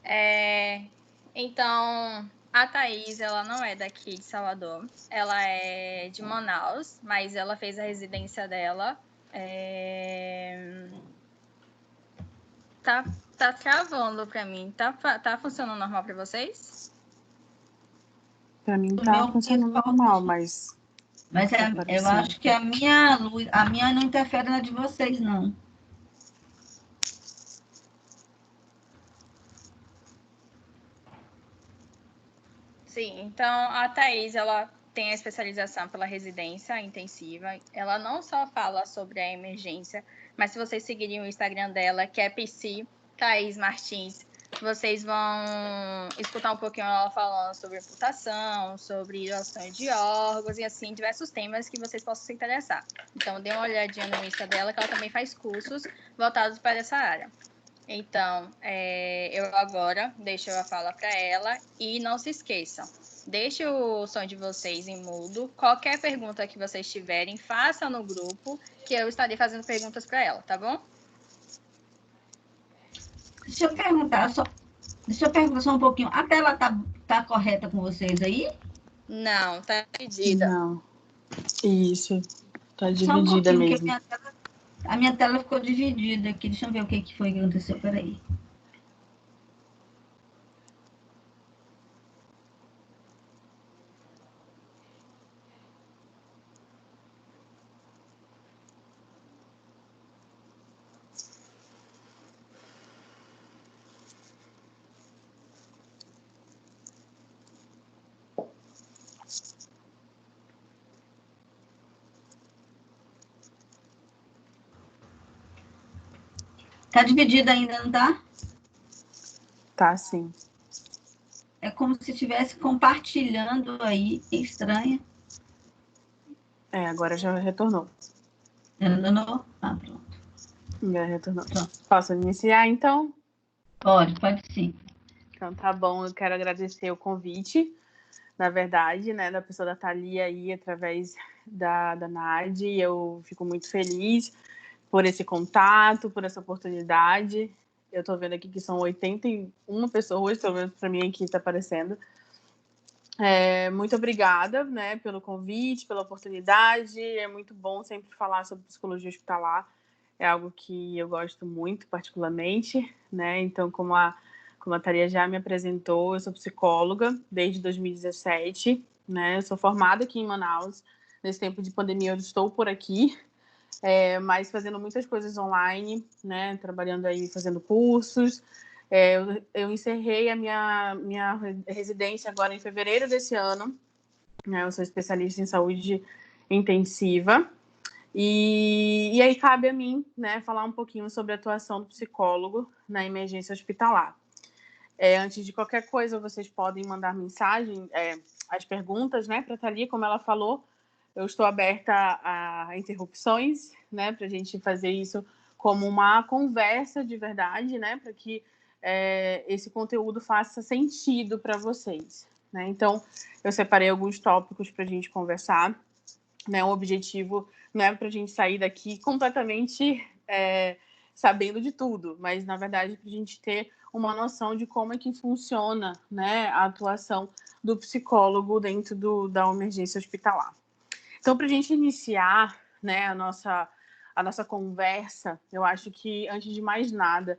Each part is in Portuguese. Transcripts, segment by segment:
É, então, a Thaís, ela não é daqui de Salvador, ela é de Manaus, mas ela fez a residência dela. Tá travando pra mim. Tá funcionando normal pra vocês? Pra mim tá funcionando normal, mas eu acho que a minha não interfere na de vocês, não. Sim, então a Thaís, ela tem a especialização pela residência intensiva. Ela não só fala sobre a emergência, mas se vocês seguirem o Instagram dela, que é PC Thaís Martins, vocês vão escutar um pouquinho ela falando sobre amputação, sobre doação de órgãos e assim, diversos temas que vocês possam se interessar. Então, dê uma olhadinha no Insta dela, que ela também faz cursos voltados para essa área. Então, eu agora deixo a fala para ela e não se esqueçam, deixe o som de vocês em mudo. Qualquer pergunta que vocês tiverem, façam no grupo, que eu estarei fazendo perguntas para ela, tá bom? Deixa eu perguntar só um pouquinho. A tela tá correta com vocês aí? Não, tá dividida. Não. Isso, tá dividida mesmo. A minha tela ficou dividida aqui. Deixa eu ver o que foi que aconteceu. Peraí. Tá dividida ainda, não tá? Tá, sim. É como se estivesse compartilhando aí. É estranho. Agora já retornou. Retornou? Ah, pronto. Já retornou. Pronto. Posso iniciar, então? Pode sim. Então, tá bom. Eu quero agradecer o convite, na verdade, né, da pessoa da Thalia aí, através da Nadi. Eu fico muito feliz por esse contato, por essa oportunidade. Eu tô vendo aqui que são 81 pessoas, pelo menos para mim aqui está aparecendo. Muito obrigada, né, pelo convite, pela oportunidade. É muito bom sempre falar sobre psicologia hospitalar. É algo que eu gosto muito, particularmente, né? Então, como a Thalia já me apresentou, eu sou psicóloga desde 2017, né? Eu sou formada aqui em Manaus. Nesse tempo de pandemia, eu estou por aqui, mas fazendo muitas coisas online, né? Trabalhando aí, fazendo cursos. Eu encerrei a minha residência agora em fevereiro desse ano, né? Eu sou especialista em saúde intensiva. E aí cabe a mim, né, falar um pouquinho sobre a atuação do psicólogo na emergência hospitalar. Antes de qualquer coisa, vocês podem mandar mensagem, as perguntas, né, para a Thalia, como ela falou. Eu estou aberta a interrupções, né, para a gente fazer isso como uma conversa de verdade, né, para que esse conteúdo faça sentido para vocês, né? Então, eu separei alguns tópicos para a gente conversar, né? O objetivo não é para a gente sair daqui completamente sabendo de tudo, mas, na verdade, para a gente ter uma noção de como é que funciona, né, a atuação do psicólogo dentro da emergência hospitalar. Então, para a gente iniciar, né, a nossa conversa, eu acho que, antes de mais nada,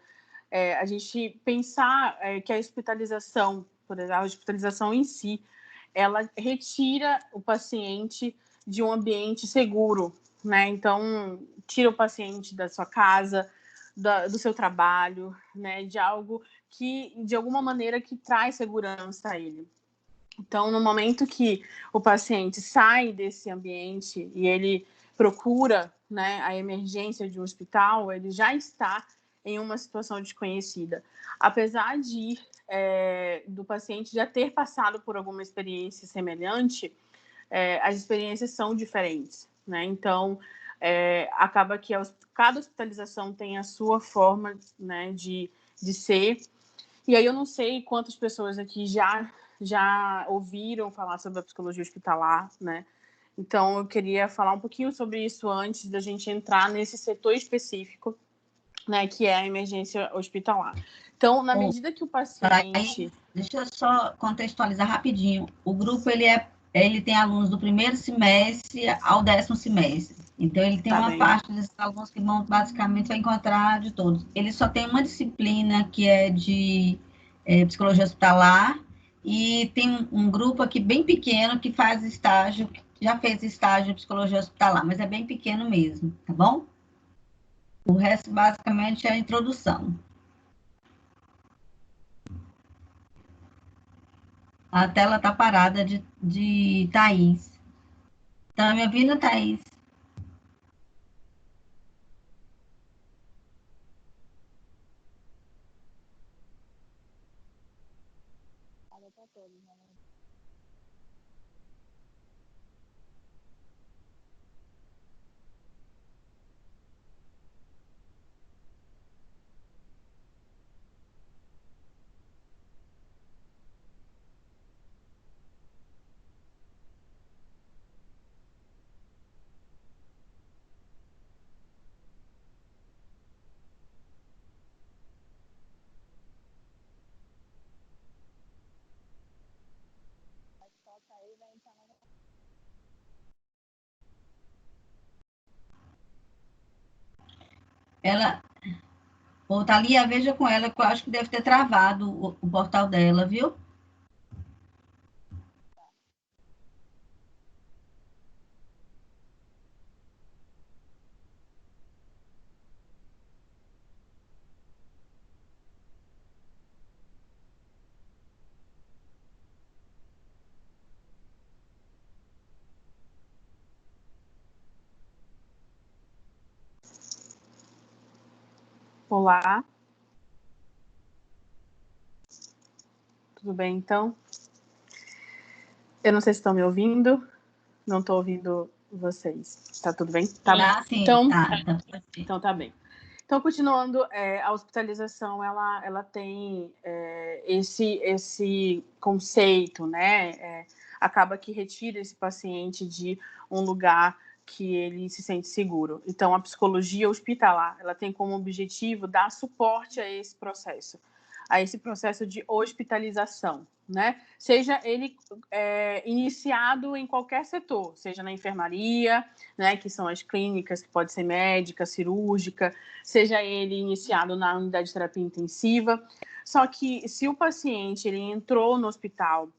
a gente pensar que a hospitalização, por exemplo, a hospitalização em si, ela retira o paciente de um ambiente seguro, né? Então, tira o paciente da sua casa, do seu trabalho, né? De algo que, de alguma maneira, que traz segurança a ele. Então, no momento que o paciente sai desse ambiente e ele procura, né, a emergência de um hospital, ele já está em uma situação desconhecida. Apesar do paciente já ter passado por alguma experiência semelhante, as experiências são diferentes, né? Então, acaba que cada hospitalização tem a sua forma, né, de ser. E aí eu não sei quantas pessoas aqui já ouviram falar sobre a psicologia hospitalar, né? Então, eu queria falar um pouquinho sobre isso antes da gente entrar nesse setor específico, né, que é a emergência hospitalar. Então, na medida que o paciente... Deixa eu só contextualizar rapidinho. O grupo, ele tem alunos do primeiro semestre ao 10º semestre. Então, ele tem uma parte desses alunos que vão, basicamente, vai encontrar de todos. Ele só tem uma disciplina que é de psicologia hospitalar, e tem um grupo aqui bem pequeno que faz estágio, que já fez estágio de psicologia hospitalar, mas é bem pequeno mesmo, tá bom? O resto, basicamente, é a introdução. A tela está parada de Thaís. Tá me ouvindo, Thaís? Ela... Ô, Thalia, veja com ela, que eu acho que deve ter travado o portal dela, viu? Olá. Tudo bem, então? Eu não sei se estão me ouvindo. Não estou ouvindo vocês. Tá tudo bem? Tá. Sim. Então, então tá bem. Então, continuando, a hospitalização, ela tem esse conceito, né? Acaba que retira esse paciente de um lugar que ele se sente seguro. Então, a psicologia hospitalar, ela tem como objetivo dar suporte a esse processo de hospitalização, né? Seja ele iniciado em qualquer setor, seja na enfermaria, né, que são as clínicas, que pode ser médica, cirúrgica, seja ele iniciado na unidade de terapia intensiva. Só que se o paciente ele entrou no hospital,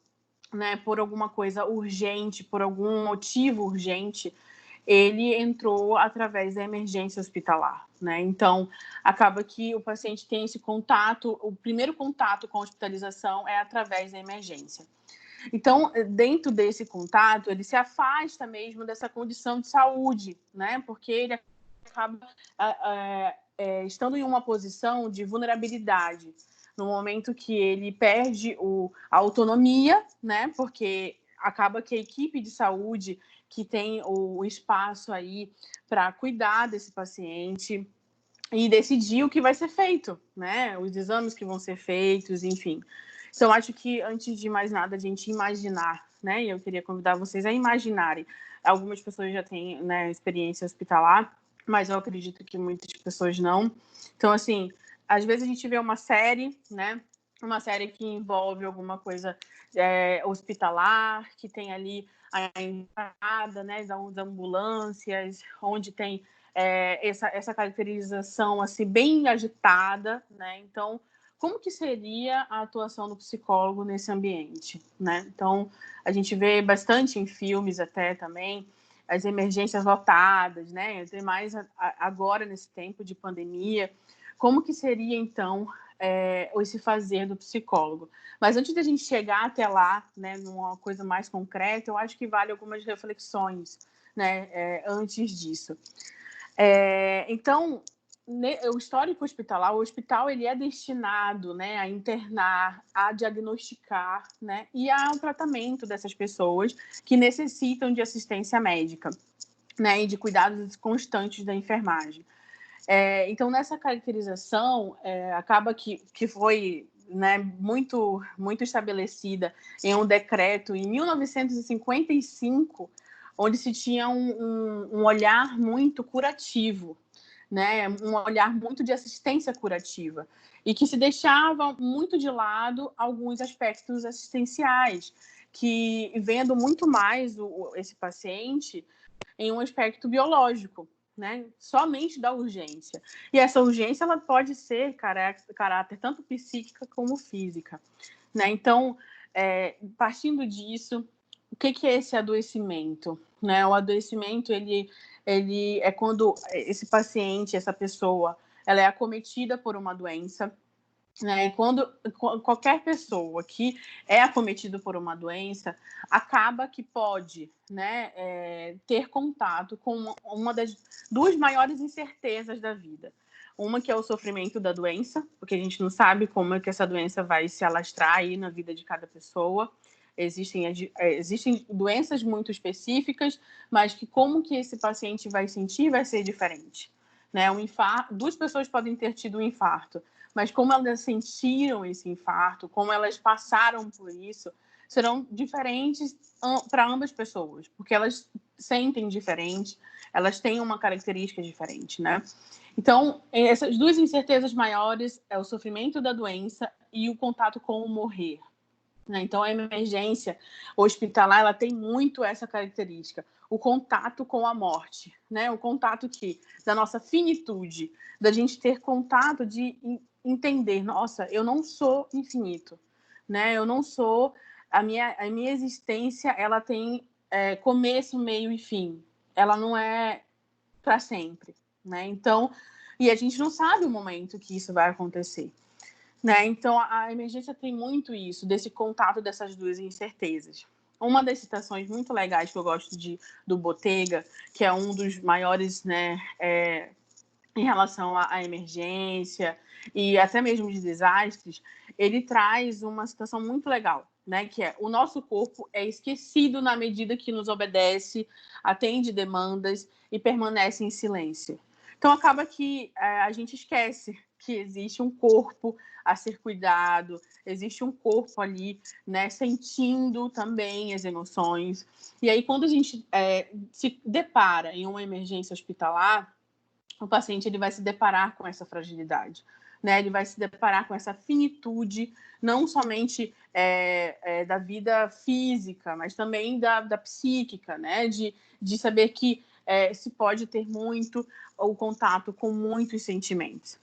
né, por alguma coisa urgente, por algum motivo urgente, ele entrou através da emergência hospitalar, né? Então, acaba que o paciente tem esse contato, o primeiro contato com a hospitalização é através da emergência. Então, dentro desse contato, ele se afasta mesmo dessa condição de saúde, né? Porque ele acaba estando em uma posição de vulnerabilidade, no momento que ele perde a autonomia, né? Porque acaba que a equipe de saúde que tem o espaço aí para cuidar desse paciente e decidir o que vai ser feito, né? Os exames que vão ser feitos, enfim. Então, acho que, antes de mais nada, a gente imaginar, né? E eu queria convidar vocês a imaginarem. Algumas pessoas já têm, né, experiência hospitalar, mas eu acredito que muitas pessoas não. Então, assim, às vezes a gente vê uma série, né? Uma série que envolve alguma coisa hospitalar, que tem ali a entrada, né, das ambulâncias, onde tem essa caracterização assim bem agitada, né? Então, como que seria a atuação do psicólogo nesse ambiente, né? Então, a gente vê bastante em filmes até também as emergências lotadas, né? Tem mais agora nesse tempo de pandemia. Como que seria então esse fazer do psicólogo? Mas antes da gente chegar até lá, né, numa coisa mais concreta, eu acho que vale algumas reflexões, né, antes disso. Então, o histórico hospitalar, o hospital ele é destinado, né, a internar, a diagnosticar, né, e ao tratamento dessas pessoas que necessitam de assistência médica, né, e de cuidados constantes da enfermagem. Então, nessa caracterização, acaba que foi, né, muito, muito estabelecida em um decreto em 1955, onde se tinha um olhar muito curativo, né? Um olhar muito de assistência curativa e que se deixava muito de lado alguns aspectos assistenciais, que vendo muito mais esse paciente em um aspecto biológico, né? Somente da urgência. E essa urgência ela pode ser caráter tanto psíquica como física, né? Então, partindo disso, o que é esse adoecimento? Né? O adoecimento ele é quando esse paciente, essa pessoa, ela é acometida por uma doença, né? E quando qualquer pessoa que é acometida por uma doença acaba que pode, né, ter contato com uma das duas maiores incertezas da vida. Uma que é o sofrimento da doença, porque a gente não sabe como é que essa doença vai se alastrar aí na vida de cada pessoa. Existem doenças muito específicas, mas que como que esse paciente vai sentir vai ser diferente. Né? Duas pessoas podem ter tido um infarto, mas como elas sentiram esse infarto, como elas passaram por isso, serão diferentes para ambas pessoas, porque elas sentem diferente, elas têm uma característica diferente, né? Então, essas duas incertezas maiores é o sofrimento da doença e o contato com o morrer. Né? Então, a emergência hospitalar ela tem muito essa característica, o contato com a morte, né? O contato da nossa finitude, da gente ter contato de entender, nossa, eu não sou infinito, né? Eu não sou, a minha existência, ela tem começo, meio e fim. Ela não é para sempre, né? Então, e a gente não sabe o momento que isso vai acontecer. Né? Então, a emergência tem muito isso, desse contato dessas duas incertezas. Uma das citações muito legais que eu gosto do Bottega, que é um dos maiores, né, em relação à emergência e até mesmo de desastres, ele traz uma citação muito legal, né, que é: o nosso corpo é esquecido na medida que nos obedece, atende demandas e permanece em silêncio. Então, acaba que a gente esquece que existe um corpo a ser cuidado, existe um corpo ali, né, sentindo também as emoções. E aí, quando a gente se depara em uma emergência hospitalar, o paciente ele vai se deparar com essa fragilidade, né? Ele vai se deparar com essa finitude, não somente da vida física, mas também da psíquica, né? De saber que se pode ter muito o contato com muitos sentimentos.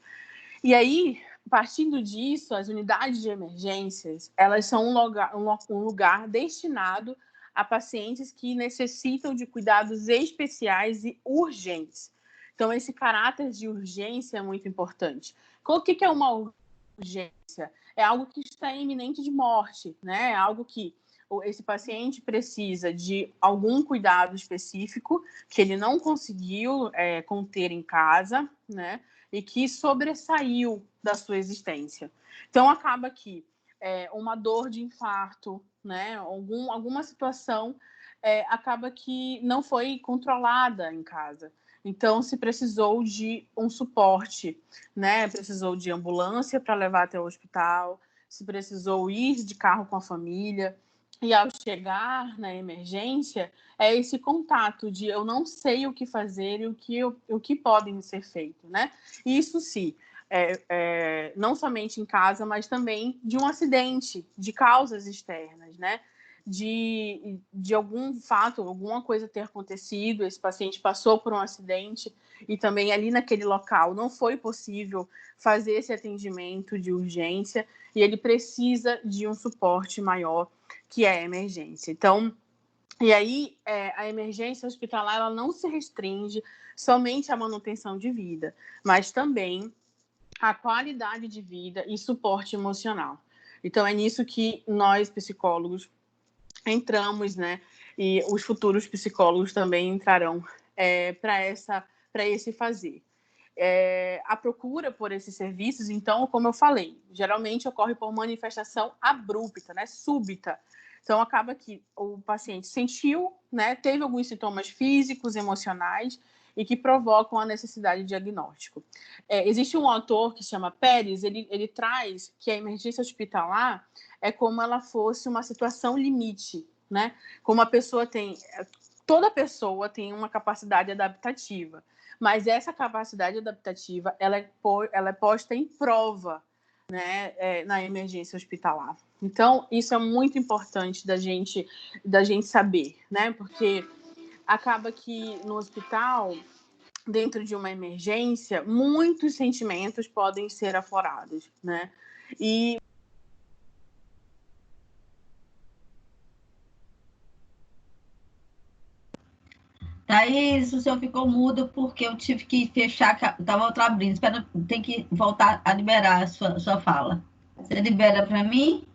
E aí, partindo disso, as unidades de emergências, elas são um lugar destinado a pacientes que necessitam de cuidados especiais e urgentes. Então, esse caráter de urgência é muito importante. O que é uma urgência? É algo que está iminente de morte, né? É algo que esse paciente precisa de algum cuidado específico que ele não conseguiu conter em casa, né? E que sobressaiu da sua existência. Então, acaba que uma dor de infarto, né? Alguma situação acaba que não foi controlada em casa. Então, se precisou de um suporte, né? Precisou de ambulância para levar até o hospital, se precisou ir de carro com a família. E ao chegar na emergência, é esse contato de eu não sei o que fazer e o que podem ser feito, né? Isso sim, não somente em casa, mas também de um acidente, de causas externas, né? De algum fato, alguma coisa ter acontecido, esse paciente passou por um acidente e também ali naquele local não foi possível fazer esse atendimento de urgência e ele precisa de um suporte maior, que é a emergência. Então, e aí a emergência hospitalar ela não se restringe somente à manutenção de vida, mas também à qualidade de vida e suporte emocional. Então, é nisso que nós, psicólogos, entramos, né? E os futuros psicólogos também entrarão para esse fazer. A procura por esses serviços, então, como eu falei, geralmente ocorre por manifestação abrupta, né? Súbita. Então, acaba que o paciente sentiu, né? Teve alguns sintomas físicos, emocionais, e que provocam a necessidade de diagnóstico. Existe um autor que se chama Pérez, ele traz que a emergência hospitalar é como ela fosse uma situação limite, né? Como toda pessoa tem uma capacidade adaptativa, mas essa capacidade adaptativa ela é posta em prova, né, na emergência hospitalar. Então, isso é muito importante da gente saber, né? Porque acaba que no hospital, dentro de uma emergência, muitos sentimentos podem ser aflorados, né? E Thaís, o senhor ficou mudo porque eu tive que fechar, estava outra abrindo. Espera, tem que voltar a liberar a sua fala. Você libera para mim?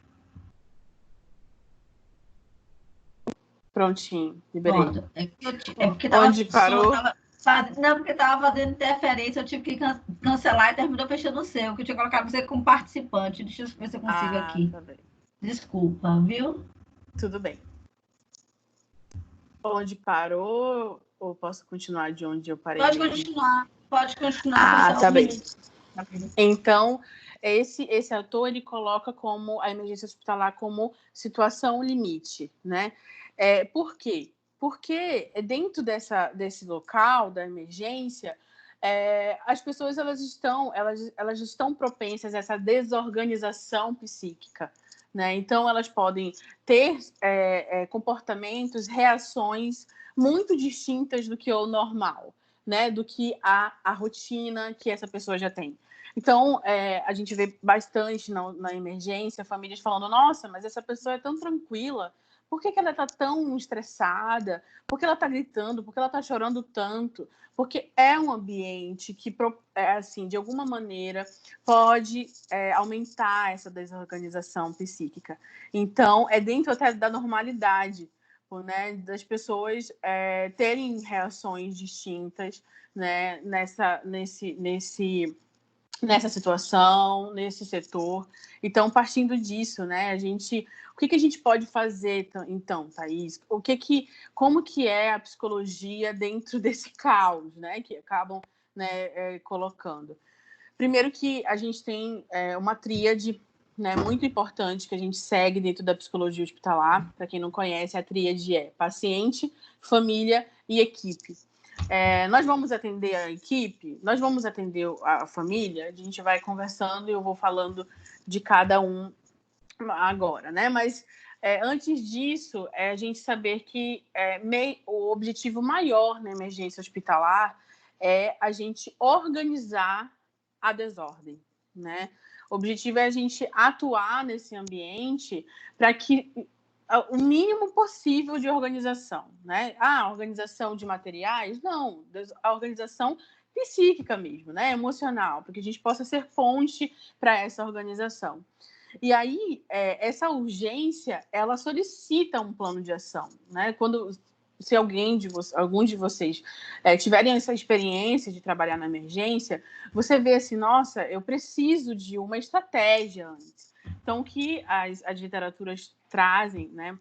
prontinho, liberei. Pronto. É porque Onde parou? Não, porque estava fazendo interferência, eu tive que cancelar e terminou fechando o seu, que eu tinha colocado você como participante. Deixa eu ver se eu consigo aqui. Tá bem. Desculpa, viu? Tudo bem. Onde parou, ou posso continuar de onde eu parei? Pode continuar. Tá bem. Então, esse autor, ele coloca como a emergência hospitalar como situação limite, né? Por quê? Porque dentro desse local da emergência, as pessoas elas estão propensas a essa desorganização psíquica, né? Então, elas podem ter comportamentos, reações muito distintas do que o normal, né? Do que a rotina que essa pessoa já tem. Então, a gente vê bastante na emergência famílias falando: nossa, mas essa pessoa é tão tranquila, por que ela está tão estressada? Por que ela está gritando? Por que ela está chorando tanto? Porque é um ambiente que, assim, de alguma maneira, pode aumentar essa desorganização psíquica. Então, é dentro até da normalidade, né, das pessoas terem reações distintas, né, nessa situação, nesse setor. Então, partindo disso, né, o que a gente pode fazer, então, Thaís? Como que é a psicologia dentro desse caos, né, que acabam, né, colocando? Primeiro que a gente tem uma tríade, né, muito importante que a gente segue dentro da psicologia hospitalar. Para quem não conhece, a tríade é paciente, família e equipe. Nós vamos atender a equipe, nós vamos atender a família, a gente vai conversando e eu vou falando de cada um agora, né? Mas antes disso, a gente saber que o objetivo maior na emergência hospitalar é a gente organizar a desordem, né? O objetivo é a gente atuar nesse ambiente para que o mínimo possível de organização, né? Organização de materiais? Não, a organização psíquica mesmo, né? Emocional, para que a gente possa ser ponte para essa organização. E aí, essa urgência, ela solicita um plano de ação, né? Se algum de vocês tiverem essa experiência de trabalhar na emergência, você vê assim, nossa, eu preciso de uma estratégia antes. Então, o que as literaturas trazem, né,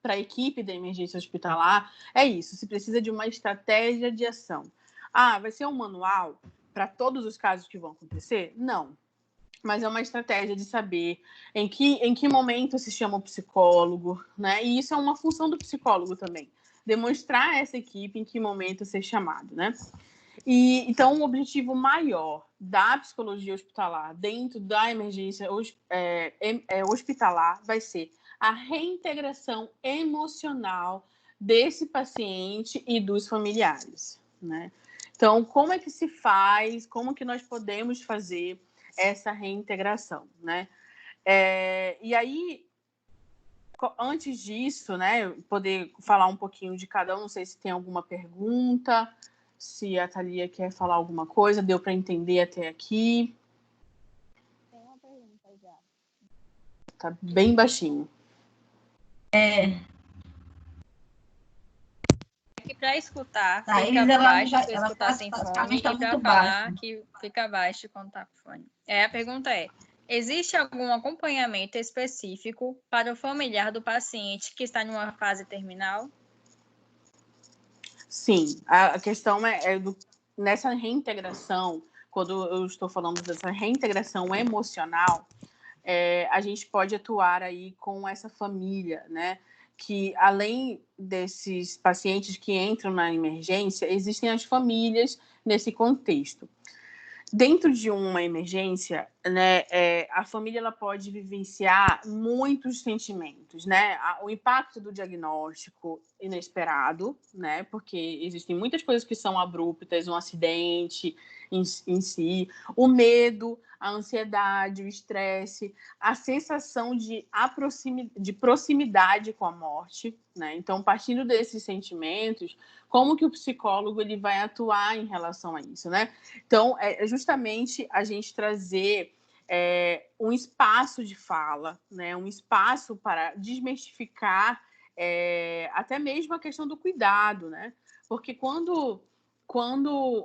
para a equipe da emergência hospitalar é isso, se precisa de uma estratégia de ação. Vai ser um manual para todos os casos que vão acontecer? Não. Mas é uma estratégia de saber em que momento se chama o psicólogo, né? E isso é uma função do psicólogo também, demonstrar a essa equipe em que momento ser chamado, né? E então o objetivo maior da psicologia hospitalar dentro da emergência hospitalar vai ser a reintegração emocional desse paciente e dos familiares, né? Então, como é que se faz? Como que nós podemos fazer essa reintegração, né? E aí, antes disso, né, poder falar um pouquinho de cada um, não sei se tem alguma pergunta, se a Thalia quer falar alguma coisa, deu para entender até aqui? Tem uma pergunta já. Tá bem baixinho. Que para escutar fica baixo se escutar sem fone, e para falar que fica baixo quando tá com fone. A pergunta é: existe algum acompanhamento específico para o familiar do paciente que está em uma fase terminal? Sim, a questão nessa reintegração, quando eu estou falando dessa reintegração emocional, a gente pode atuar aí com essa família, né? que, além desses pacientes que entram na emergência, existem as famílias nesse contexto. Dentro de uma emergência, né, a família ela pode vivenciar muitos sentimentos, né? O impacto do diagnóstico inesperado, né? Porque existem muitas coisas que são abruptas, um acidente em si, o medo, a ansiedade, o estresse, a sensação de proximidade com a morte, né? Então, partindo desses sentimentos, como que o psicólogo ele vai atuar em relação a isso, né? Então, é justamente a gente trazer um espaço de fala, né? Um espaço para desmistificar até mesmo a questão do cuidado, né? Porque quando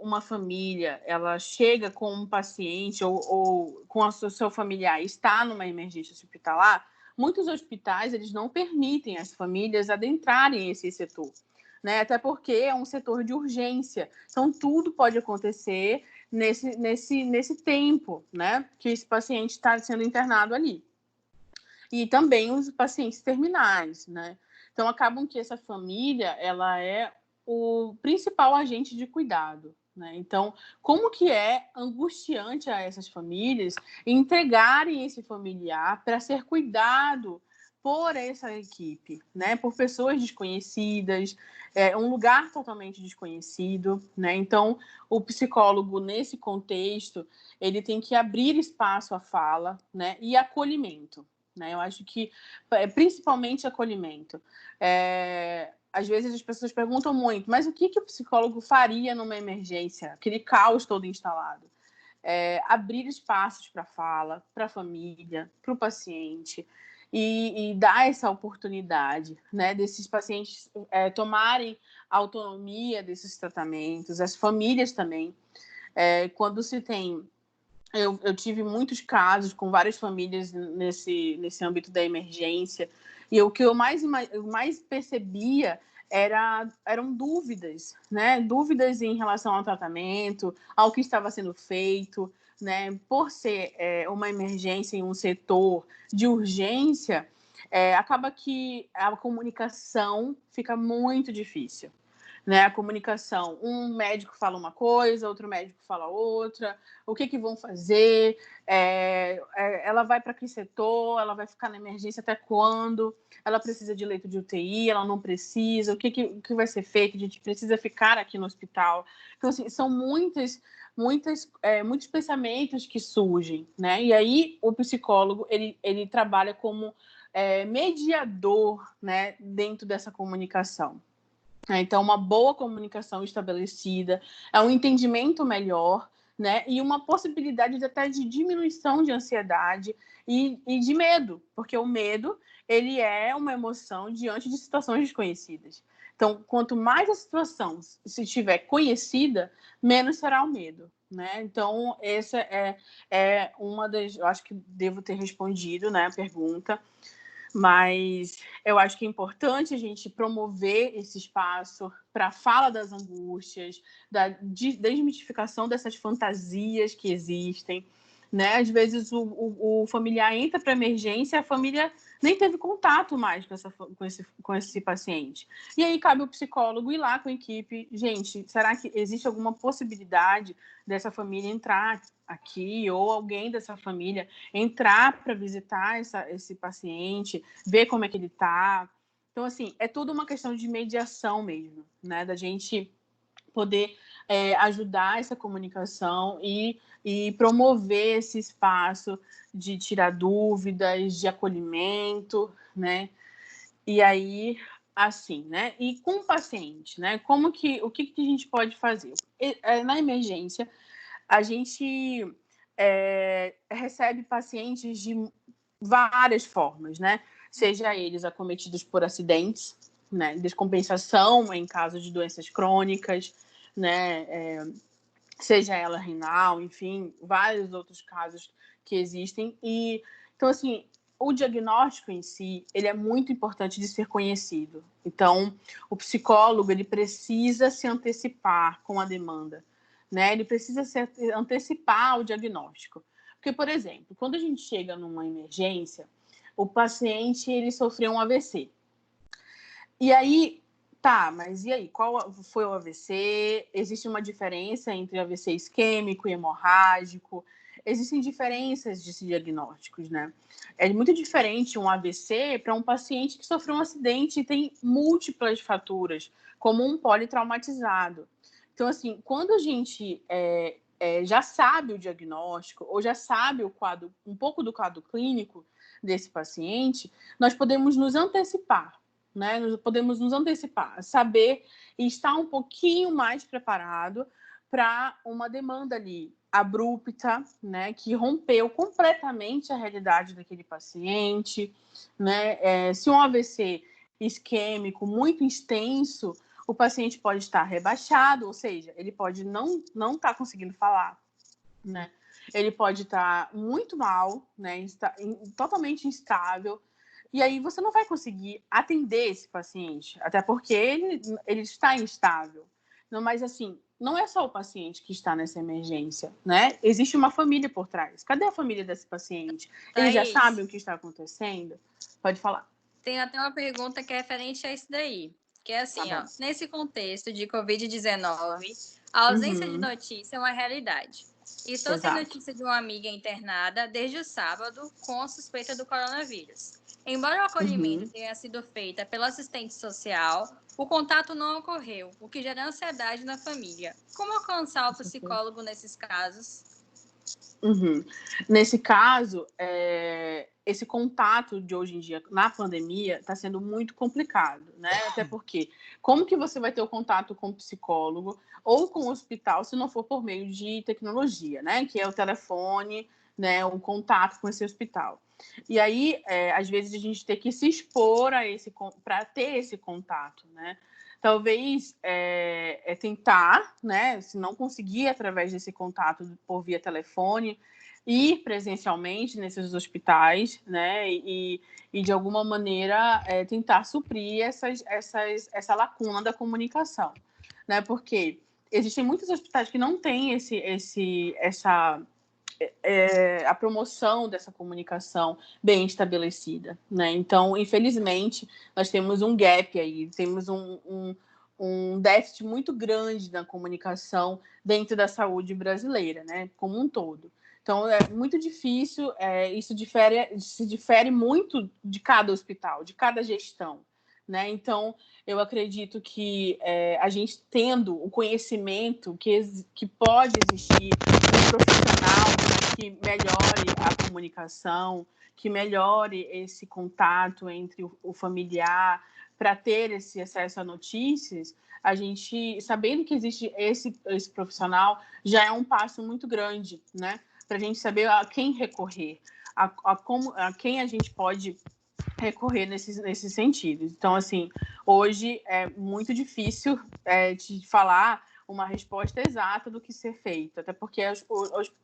uma família ela chega com um paciente ou com o seu familiar está numa emergência hospitalar, muitos hospitais eles não permitem as famílias adentrarem esse setor, né? Até porque é um setor de urgência, então tudo pode acontecer nesse tempo, né? Que esse paciente está sendo internado ali. E também os pacientes terminais, né? Então acabam que essa família ela é o principal agente de cuidado, né? Então, como que é angustiante a essas famílias entregarem esse familiar para ser cuidado por essa equipe, né? Por pessoas desconhecidas, um lugar totalmente desconhecido, né? Então, o psicólogo nesse contexto ele tem que abrir espaço à fala, né? E acolhimento, né? Eu acho que principalmente acolhimento. Às vezes as pessoas perguntam muito, mas o que o psicólogo faria numa emergência? Aquele caos todo instalado. Abrir espaços para fala, para a família, para o paciente e dar essa oportunidade, né, desses pacientes tomarem autonomia desses tratamentos, as famílias também. Quando se tem... Eu tive muitos casos com várias famílias nesse âmbito da emergência, e o que eu mais percebia eram dúvidas, né? Dúvidas em relação ao tratamento, ao que estava sendo feito, né? Por ser uma emergência em um setor de urgência, acaba que a comunicação fica muito difícil. Né, a comunicação, um médico fala uma coisa, outro médico fala outra, o que vão fazer, ela vai para que setor, ela vai ficar na emergência até quando, ela precisa de leito de UTI, ela não precisa, o que vai ser feito, a gente precisa ficar aqui no hospital. Então, assim, são muitos pensamentos que surgem, né? E aí o psicólogo, ele trabalha como mediador, né, dentro dessa comunicação. Então, uma boa comunicação estabelecida, um entendimento melhor, né? E uma possibilidade até de diminuição de ansiedade e de medo, porque o medo ele é uma emoção diante de situações desconhecidas. Então, quanto mais a situação se estiver conhecida, menos será o medo, né? Então, essa é uma das... Eu acho que devo ter respondido, né, a pergunta. Mas eu acho que é importante a gente promover esse espaço para a fala das angústias, da desmitificação dessas fantasias que existem, né? Às vezes o familiar entra para a emergência e a família nem teve contato mais com esse paciente. E aí cabe o psicólogo ir lá com a equipe. Gente, será que existe alguma possibilidade dessa família entrar aqui ou alguém dessa família entrar para visitar esse paciente, ver como é que ele está? Então, assim, é tudo uma questão de mediação mesmo, né? Da gente poder ajudar essa comunicação e promover esse espaço de tirar dúvidas, de acolhimento, né? E aí, assim, né? E com o paciente, né? O que a gente pode fazer? Na emergência, a gente recebe pacientes de várias formas, né? Seja eles acometidos por acidentes, né? Descompensação em caso de doenças crônicas, né? Seja ela renal, enfim, vários outros casos que existem. E então, assim, o diagnóstico em si, ele é muito importante de ser conhecido. Então, o psicólogo, ele precisa se antecipar com a demanda, né? Ele precisa se antecipar ao diagnóstico. Porque, por exemplo, quando a gente chega numa emergência, o paciente ele sofreu um AVC. E aí, tá, mas e aí? Qual foi o AVC? Existe uma diferença entre AVC isquêmico e hemorrágico? Existem diferenças de diagnósticos, né? É muito diferente um AVC para um paciente que sofreu um acidente e tem múltiplas fraturas, como um politraumatizado. Então, assim, quando a gente já sabe o diagnóstico ou já sabe o quadro, um pouco do quadro clínico desse paciente, nós podemos nos antecipar, né? Nós podemos nos antecipar, saber e estar um pouquinho mais preparado para uma demanda ali abrupta, né? Que rompeu completamente a realidade daquele paciente, né? Se um AVC isquêmico muito extenso, o paciente pode estar rebaixado, ou seja, ele pode não estar conseguindo falar, né? Ele pode estar muito mal, né? Totalmente instável. E aí você não vai conseguir atender esse paciente, até porque ele está instável. Não, mas assim, não é só o paciente que está nessa emergência, né? Existe uma família por trás. Cadê a família desse paciente? Eles já sabem o que está acontecendo? Pode falar. Tem até uma pergunta que é referente a isso daí. Que é assim, ó, nesse contexto de Covid-19, a ausência de notícia é uma realidade. Estou sem notícia de uma amiga internada desde o sábado com suspeita do coronavírus. Embora o acolhimento tenha sido feito pelo assistente social, o contato não ocorreu, o que gera ansiedade na família. Como alcançar o psicólogo nesses casos? Nesse caso, esse contato de hoje em dia na pandemia está sendo muito complicado, né? Até porque como que você vai ter o contato com o psicólogo ou com o hospital se não for por meio de tecnologia, né? Que é o telefone, né? Um contato com esse hospital. E aí, às vezes, a gente tem que se expor para ter esse contato, né? Talvez tentar, né, se não conseguir através desse contato por via telefone, ir presencialmente nesses hospitais, né, e de alguma maneira tentar suprir essa lacuna da comunicação, né, porque existem muitos hospitais que não têm a promoção dessa comunicação bem estabelecida, né? Então, infelizmente, nós temos um gap aí, temos um déficit muito grande na comunicação dentro da saúde brasileira, né? Como um todo. Então, é muito difícil, isso se difere muito de cada hospital, de cada gestão, né? Então, eu acredito que a gente tendo o conhecimento que pode existir um profissional que melhore a comunicação, que melhore esse contato entre o familiar, para ter esse acesso a notícias, a gente, sabendo que existe esse profissional, já é um passo muito grande, né? Para a gente saber a quem recorrer, a quem a gente pode recorrer nesses sentidos. Então, assim, hoje é muito difícil de falar uma resposta exata do que ser feito, até porque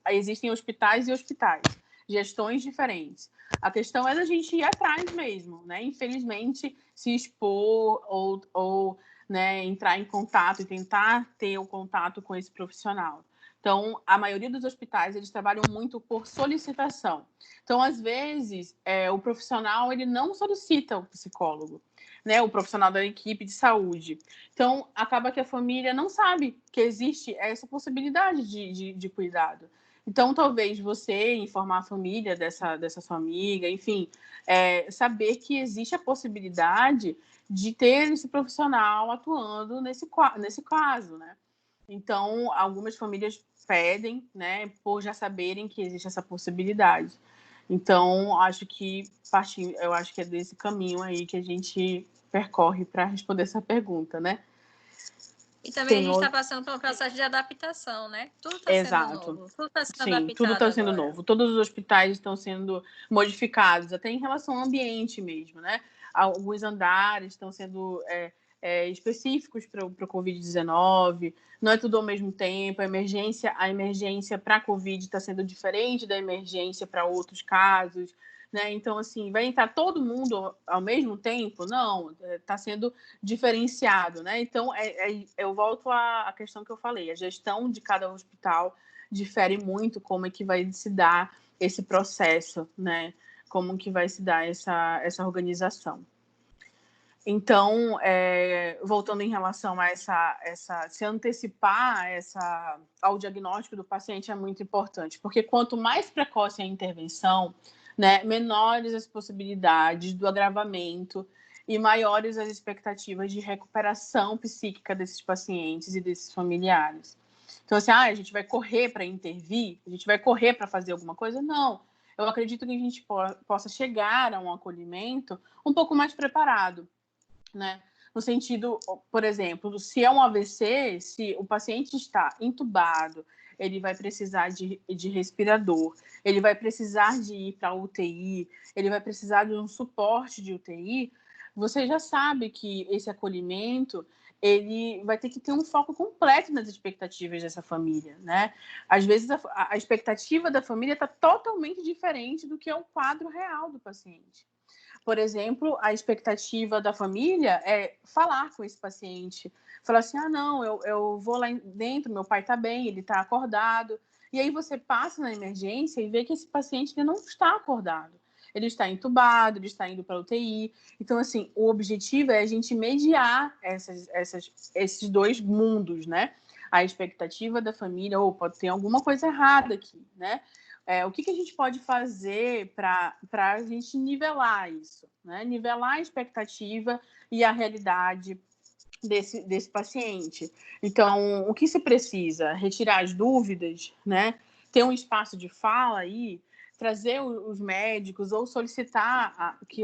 existem hospitais e hospitais, gestões diferentes. A questão é da gente ir atrás mesmo, né? Infelizmente, se expor ou né, entrar em contato e tentar ter o contato com esse profissional. Então, a maioria dos hospitais, eles trabalham muito por solicitação. Então, às vezes, o profissional, ele não solicita o psicólogo, né? O profissional da equipe de saúde. Então, acaba que a família não sabe que existe essa possibilidade de cuidado. Então, talvez você informar a família dessa sua amiga, enfim, saber que existe a possibilidade de ter esse profissional atuando nesse caso, né? Então, algumas famílias pedem, né, por já saberem que existe essa possibilidade. Então, eu acho que é desse caminho aí que a gente percorre para responder essa pergunta, né? E também a gente está passando por um processo de adaptação, né? Tudo está sendo novo, tudo está sendo adaptado. Tudo está sendo novo. Todos os hospitais estão sendo modificados, até em relação ao ambiente mesmo, né? Alguns andares estão sendo específicos para o Covid-19, não é tudo ao mesmo tempo. A emergência para a Covid está sendo diferente da emergência para outros casos, né? Então, assim, vai entrar todo mundo ao mesmo tempo? Não, está sendo diferenciado, né? Então, eu volto à questão que eu falei, a gestão de cada hospital difere muito como é que vai se dar esse processo, né? Como que vai se dar essa organização. Então, voltando em relação a se antecipar ao diagnóstico do paciente é muito importante, porque quanto mais precoce a intervenção, né, menores as possibilidades do agravamento e maiores as expectativas de recuperação psíquica desses pacientes e desses familiares. Então, assim, a gente vai correr para intervir? A gente vai correr para fazer alguma coisa? Não. Eu acredito que a gente possa chegar a um acolhimento um pouco mais preparado, né? No sentido, por exemplo, se é um AVC, se o paciente está entubado, ele vai precisar de respirador, ele vai precisar de ir para a UTI, ele vai precisar de um suporte de UTI, você já sabe que esse acolhimento ele vai ter que ter um foco completo nas expectativas dessa família, né? Às vezes a expectativa da família está totalmente diferente do que é o quadro real do paciente. Por exemplo, a expectativa da família é falar com esse paciente. Falar assim, não, eu vou lá dentro, meu pai está bem, ele está acordado. E aí você passa na emergência e vê que esse paciente ainda não está acordado. Ele está entubado, ele está indo para a UTI. Então, assim, o objetivo é a gente mediar esses dois mundos, né? A expectativa da família, pode ter alguma coisa errada aqui, né? O que a gente pode fazer para a gente nivelar isso, né? Nivelar a expectativa e a realidade desse paciente. Então, o que se precisa? Retirar as dúvidas, né? Ter um espaço de fala aí, trazer os médicos ou solicitar que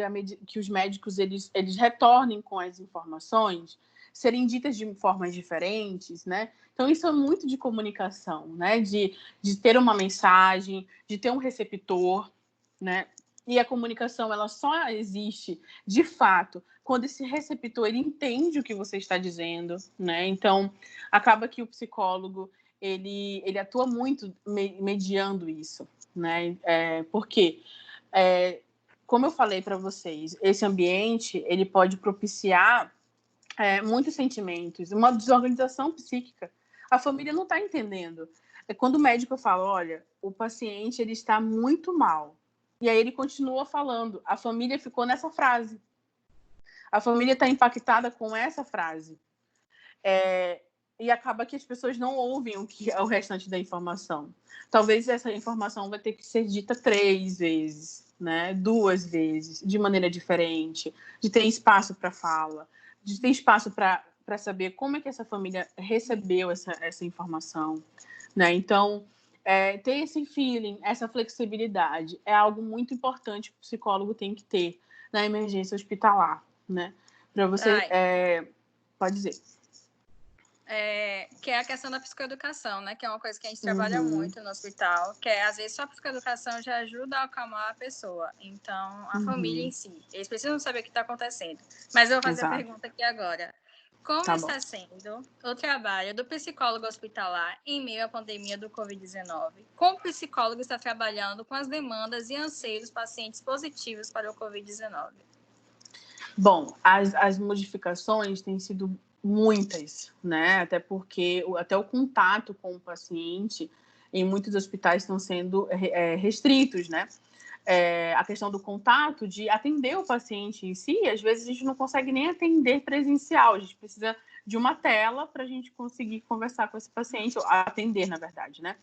os médicos eles retornem com as informações, serem ditas de formas diferentes, né? Então, isso é muito de comunicação, né? De ter uma mensagem, de ter um receptor, né? E a comunicação, ela só existe, de fato, quando esse receptor ele entende o que você está dizendo, né? Então, acaba que o psicólogo, ele atua muito mediando isso, né? Porque, como eu falei para vocês, esse ambiente, ele pode propiciar muitos sentimentos, uma desorganização psíquica. A família não está entendendo. Quando o médico fala, olha, o paciente ele está muito mal, e aí ele continua falando, a família ficou nessa frase. A família está impactada com essa frase. E acaba que as pessoas não ouvem o que é o restante da informação. Talvez essa informação vai ter que ser dita 3 vezes, né? 2 vezes, de maneira diferente, de ter espaço para fala, de ter espaço para saber como é que essa família recebeu essa informação, né? Então, ter esse feeling, essa flexibilidade é algo muito importante que o psicólogo tem que ter na emergência hospitalar, né? Para você, pode dizer. Que é a questão da psicoeducação, né? Que é uma coisa que a gente trabalha muito no hospital, que às vezes só a psicoeducação já ajuda a acalmar a pessoa. Então, a família em si, eles precisam saber o que está acontecendo. Mas eu vou fazer a pergunta aqui agora. Como está sendo o trabalho do psicólogo hospitalar em meio à pandemia do Covid-19? Como o psicólogo está trabalhando com as demandas e anseios dos pacientes positivos para o Covid-19? Bom, as modificações têm sido muitas, né? Até porque até o contato com o paciente em muitos hospitais estão sendo restritos, né? A questão do contato, de atender o paciente em si, às vezes a gente não consegue nem atender presencial, a gente precisa de uma tela para a gente conseguir conversar com esse paciente, ou atender, na verdade, né?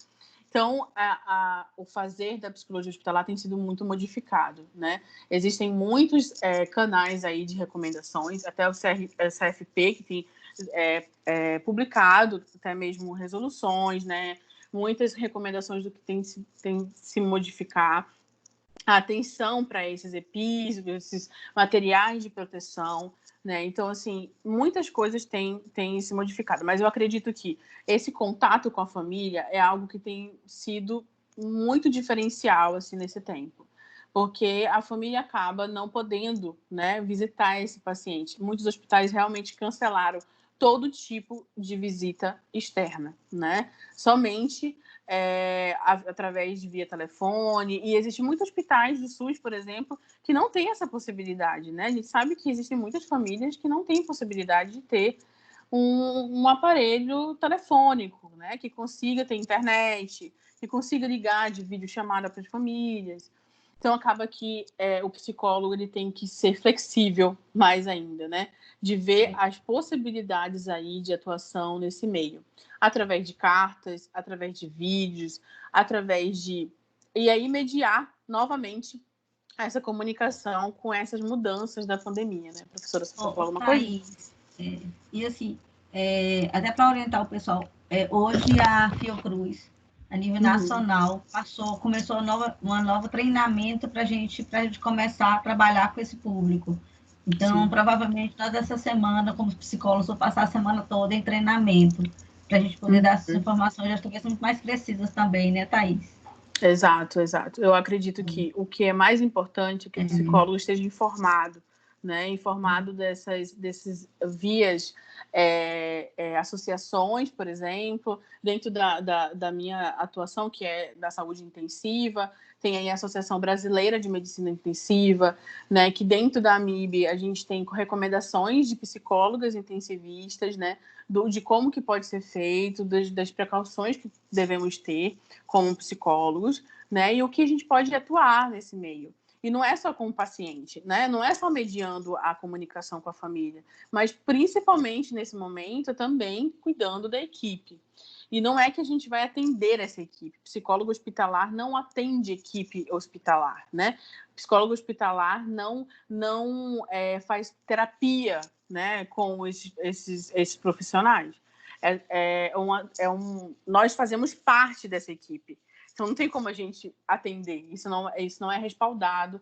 Então, o fazer da psicologia hospitalar tem sido muito modificado, né? Existem muitos canais aí de recomendações, até o CFP, que tem publicado até mesmo resoluções, né? Muitas recomendações do que tem se modificar. A atenção para esses EPIs, esses materiais de proteção, né? Então, assim, muitas coisas têm se modificado, mas eu acredito que esse contato com a família é algo que tem sido muito diferencial, assim, nesse tempo, porque a família acaba não podendo, né, visitar esse paciente. Muitos hospitais realmente cancelaram todo tipo de visita externa, né? Somente através de via telefone, e existem muitos hospitais do SUS, por exemplo, que não têm essa possibilidade, né? A gente sabe que existem muitas famílias que não têm possibilidade de ter um aparelho telefônico, né? Que consiga ter internet, que consiga ligar de videochamada para as famílias. Então, acaba que o psicólogo ele tem que ser flexível mais ainda, né? De ver as possibilidades aí de atuação nesse meio. Através de cartas, através de vídeos, através de... E aí, mediar novamente essa comunicação com essas mudanças da pandemia, né? Professora, você falou alguma coisa? E assim, até para orientar o pessoal, hoje a Fiocruz, a nível nacional, começou um novo treinamento para a gente começar a trabalhar com esse público. Então, provavelmente, nós essa semana, como psicólogos, vou passar a semana toda em treinamento, para a gente poder dar essas informações, talvez muito mais precisas também, né, Thaís? Exato, exato. Eu acredito que o que é mais importante é que o psicólogo esteja informado, né? Informado desses vias, associações, por exemplo, dentro da minha atuação, que é da saúde intensiva, tem aí a Associação Brasileira de Medicina Intensiva, né? Que dentro da AMIB a gente tem recomendações de psicólogas intensivistas, né? De como que pode ser feito, das precauções que devemos ter como psicólogos, né? E o que a gente pode atuar nesse meio. E não é só com o paciente, né? Não é só mediando a comunicação com a família, mas principalmente nesse momento também cuidando da equipe. E não é que a gente vai atender essa equipe. Psicólogo hospitalar não atende equipe hospitalar, né? Psicólogo hospitalar não faz terapia, né, com esses profissionais. Nós fazemos parte dessa equipe. Então, não tem como a gente atender. Isso não é respaldado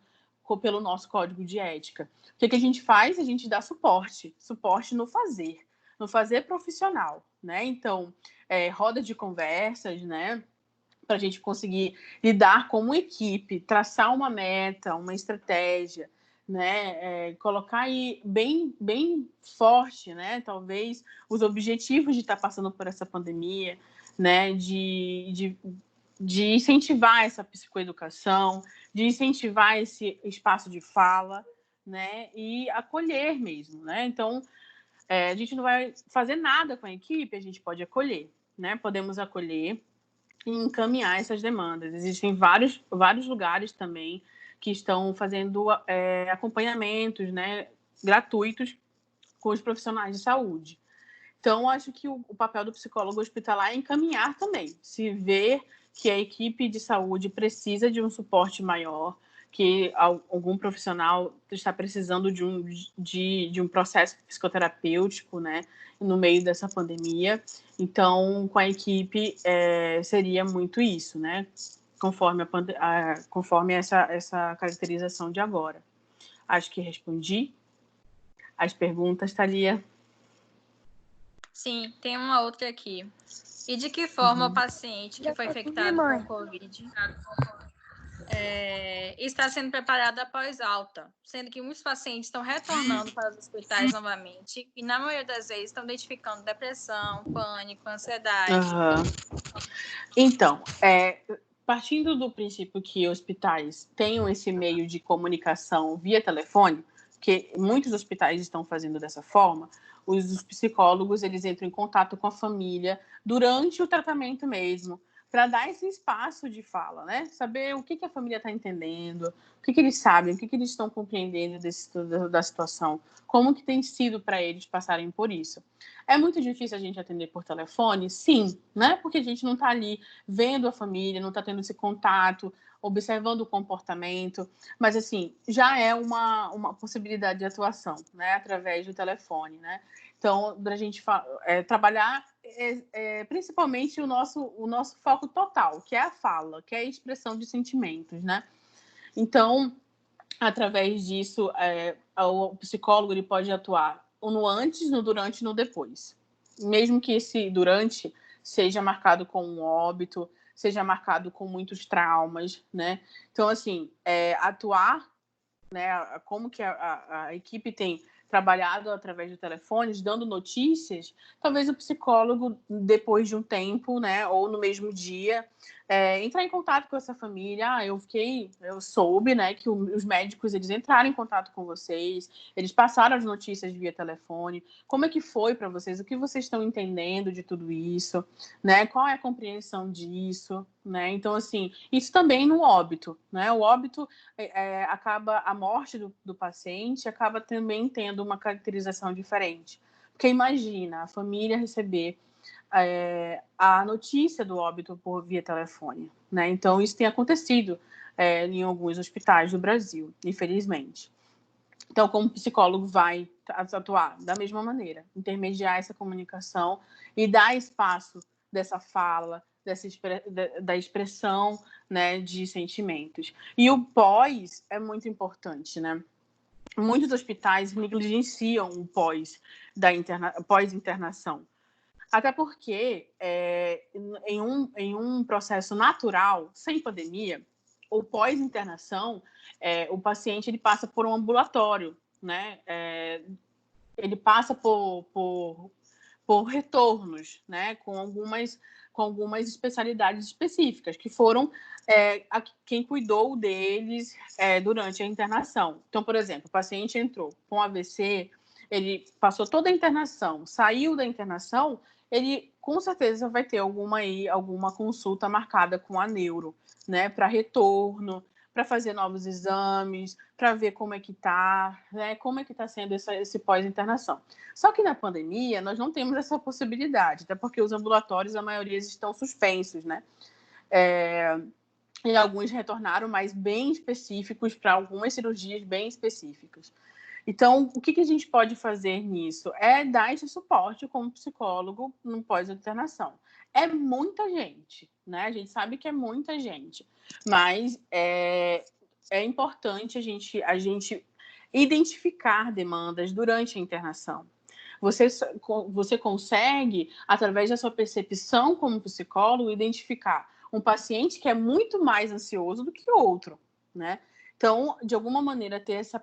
pelo nosso código de ética. O que a gente faz? A gente dá suporte no fazer profissional, né? Então, roda de conversas, né? Para a gente conseguir lidar como equipe, traçar uma meta, uma estratégia, né? Colocar aí bem, bem forte, né? Talvez os objetivos de estar passando por essa pandemia, né? De incentivar essa psicoeducação, de incentivar esse espaço de fala, né? E acolher mesmo, né? Então, a gente não vai fazer nada com a equipe, a gente pode acolher, né? Podemos acolher e encaminhar essas demandas. Existem vários lugares também que estão fazendo acompanhamentos, né, gratuitos com os profissionais de saúde. Então, acho que o papel do psicólogo hospitalar é encaminhar também. Se ver que a equipe de saúde precisa de um suporte maior, que algum profissional está precisando de um processo psicoterapêutico, né, no meio dessa pandemia. Então, com a equipe, seria muito isso, né, conforme essa caracterização de agora. Acho que respondi as perguntas, Thalia. Sim, tem uma outra aqui. E de que forma o paciente que foi infectado com Covid está sendo preparado após alta, sendo que muitos pacientes estão retornando para os hospitais novamente e, na maioria das vezes, estão identificando depressão, pânico, ansiedade. Então, partindo do princípio que hospitais tenham esse meio de comunicação via telefone, que muitos hospitais estão fazendo dessa forma, os psicólogos eles entram em contato com a família durante o tratamento mesmo, para dar esse espaço de fala, né? Saber o que a família está entendendo, o que eles sabem, o que eles estão compreendendo da situação, como que tem sido para eles passarem por isso. É muito difícil a gente atender por telefone? Sim, né? Porque a gente não está ali vendo a família, não está tendo esse contato, observando o comportamento, mas assim, já é uma possibilidade de atuação, né? Através do telefone, né? Então, para a gente trabalhar principalmente o nosso foco total, que é a fala, que é a expressão de sentimentos, né? Então, através disso, o psicólogo ele pode atuar no antes, no durante e no depois. Mesmo que esse durante seja marcado com um óbito, seja marcado com muitos traumas, né? Então, assim, atuar, né? Como que a equipe tem trabalhado através de telefones, dando notícias, talvez o psicólogo, depois de um tempo, né, ou no mesmo dia, entrar em contato com essa família. Eu soube, né, que os médicos, eles entraram em contato com vocês, eles passaram as notícias via telefone. Como é que foi para vocês? O que vocês estão entendendo de tudo isso, né? Qual é a compreensão disso, né? Então, assim, isso também no óbito, né? O óbito acaba, a morte do paciente acaba também tendo uma caracterização diferente. Porque imagina a família receber a notícia do óbito por via telefone, né? Então, isso tem acontecido em alguns hospitais do Brasil, infelizmente. Então, como psicólogo vai atuar da mesma maneira, intermediar essa comunicação e dar espaço dessa fala, da expressão, né, de sentimentos. E o pós é muito importante, né? Muitos hospitais negligenciam o pós-internação. Até porque, em um processo natural, sem pandemia, ou pós-internação, o paciente ele passa por um ambulatório, né? Ele passa por retornos, né? Com algumas especialidades específicas, que foram quem cuidou deles durante a internação. Então, por exemplo, o paciente entrou com AVC, ele passou toda a internação, saiu da internação, ele com certeza vai ter alguma consulta marcada com a neuro, né, para retorno, para fazer novos exames, para ver como é que está, né, como é que está sendo esse pós-internação. Só que na pandemia nós não temos essa possibilidade, até porque os ambulatórios, a maioria estão suspensos, né? E alguns retornaram, mas bem específicos para algumas cirurgias bem específicas. Então, o que a gente pode fazer nisso? É dar esse suporte como psicólogo no pós-internação. É muita gente, né? A gente sabe que é muita gente, mas é importante a gente identificar demandas durante a internação. Você consegue, através da sua percepção como psicólogo, identificar um paciente que é muito mais ansioso do que outro, né? Então, de alguma maneira, ter essa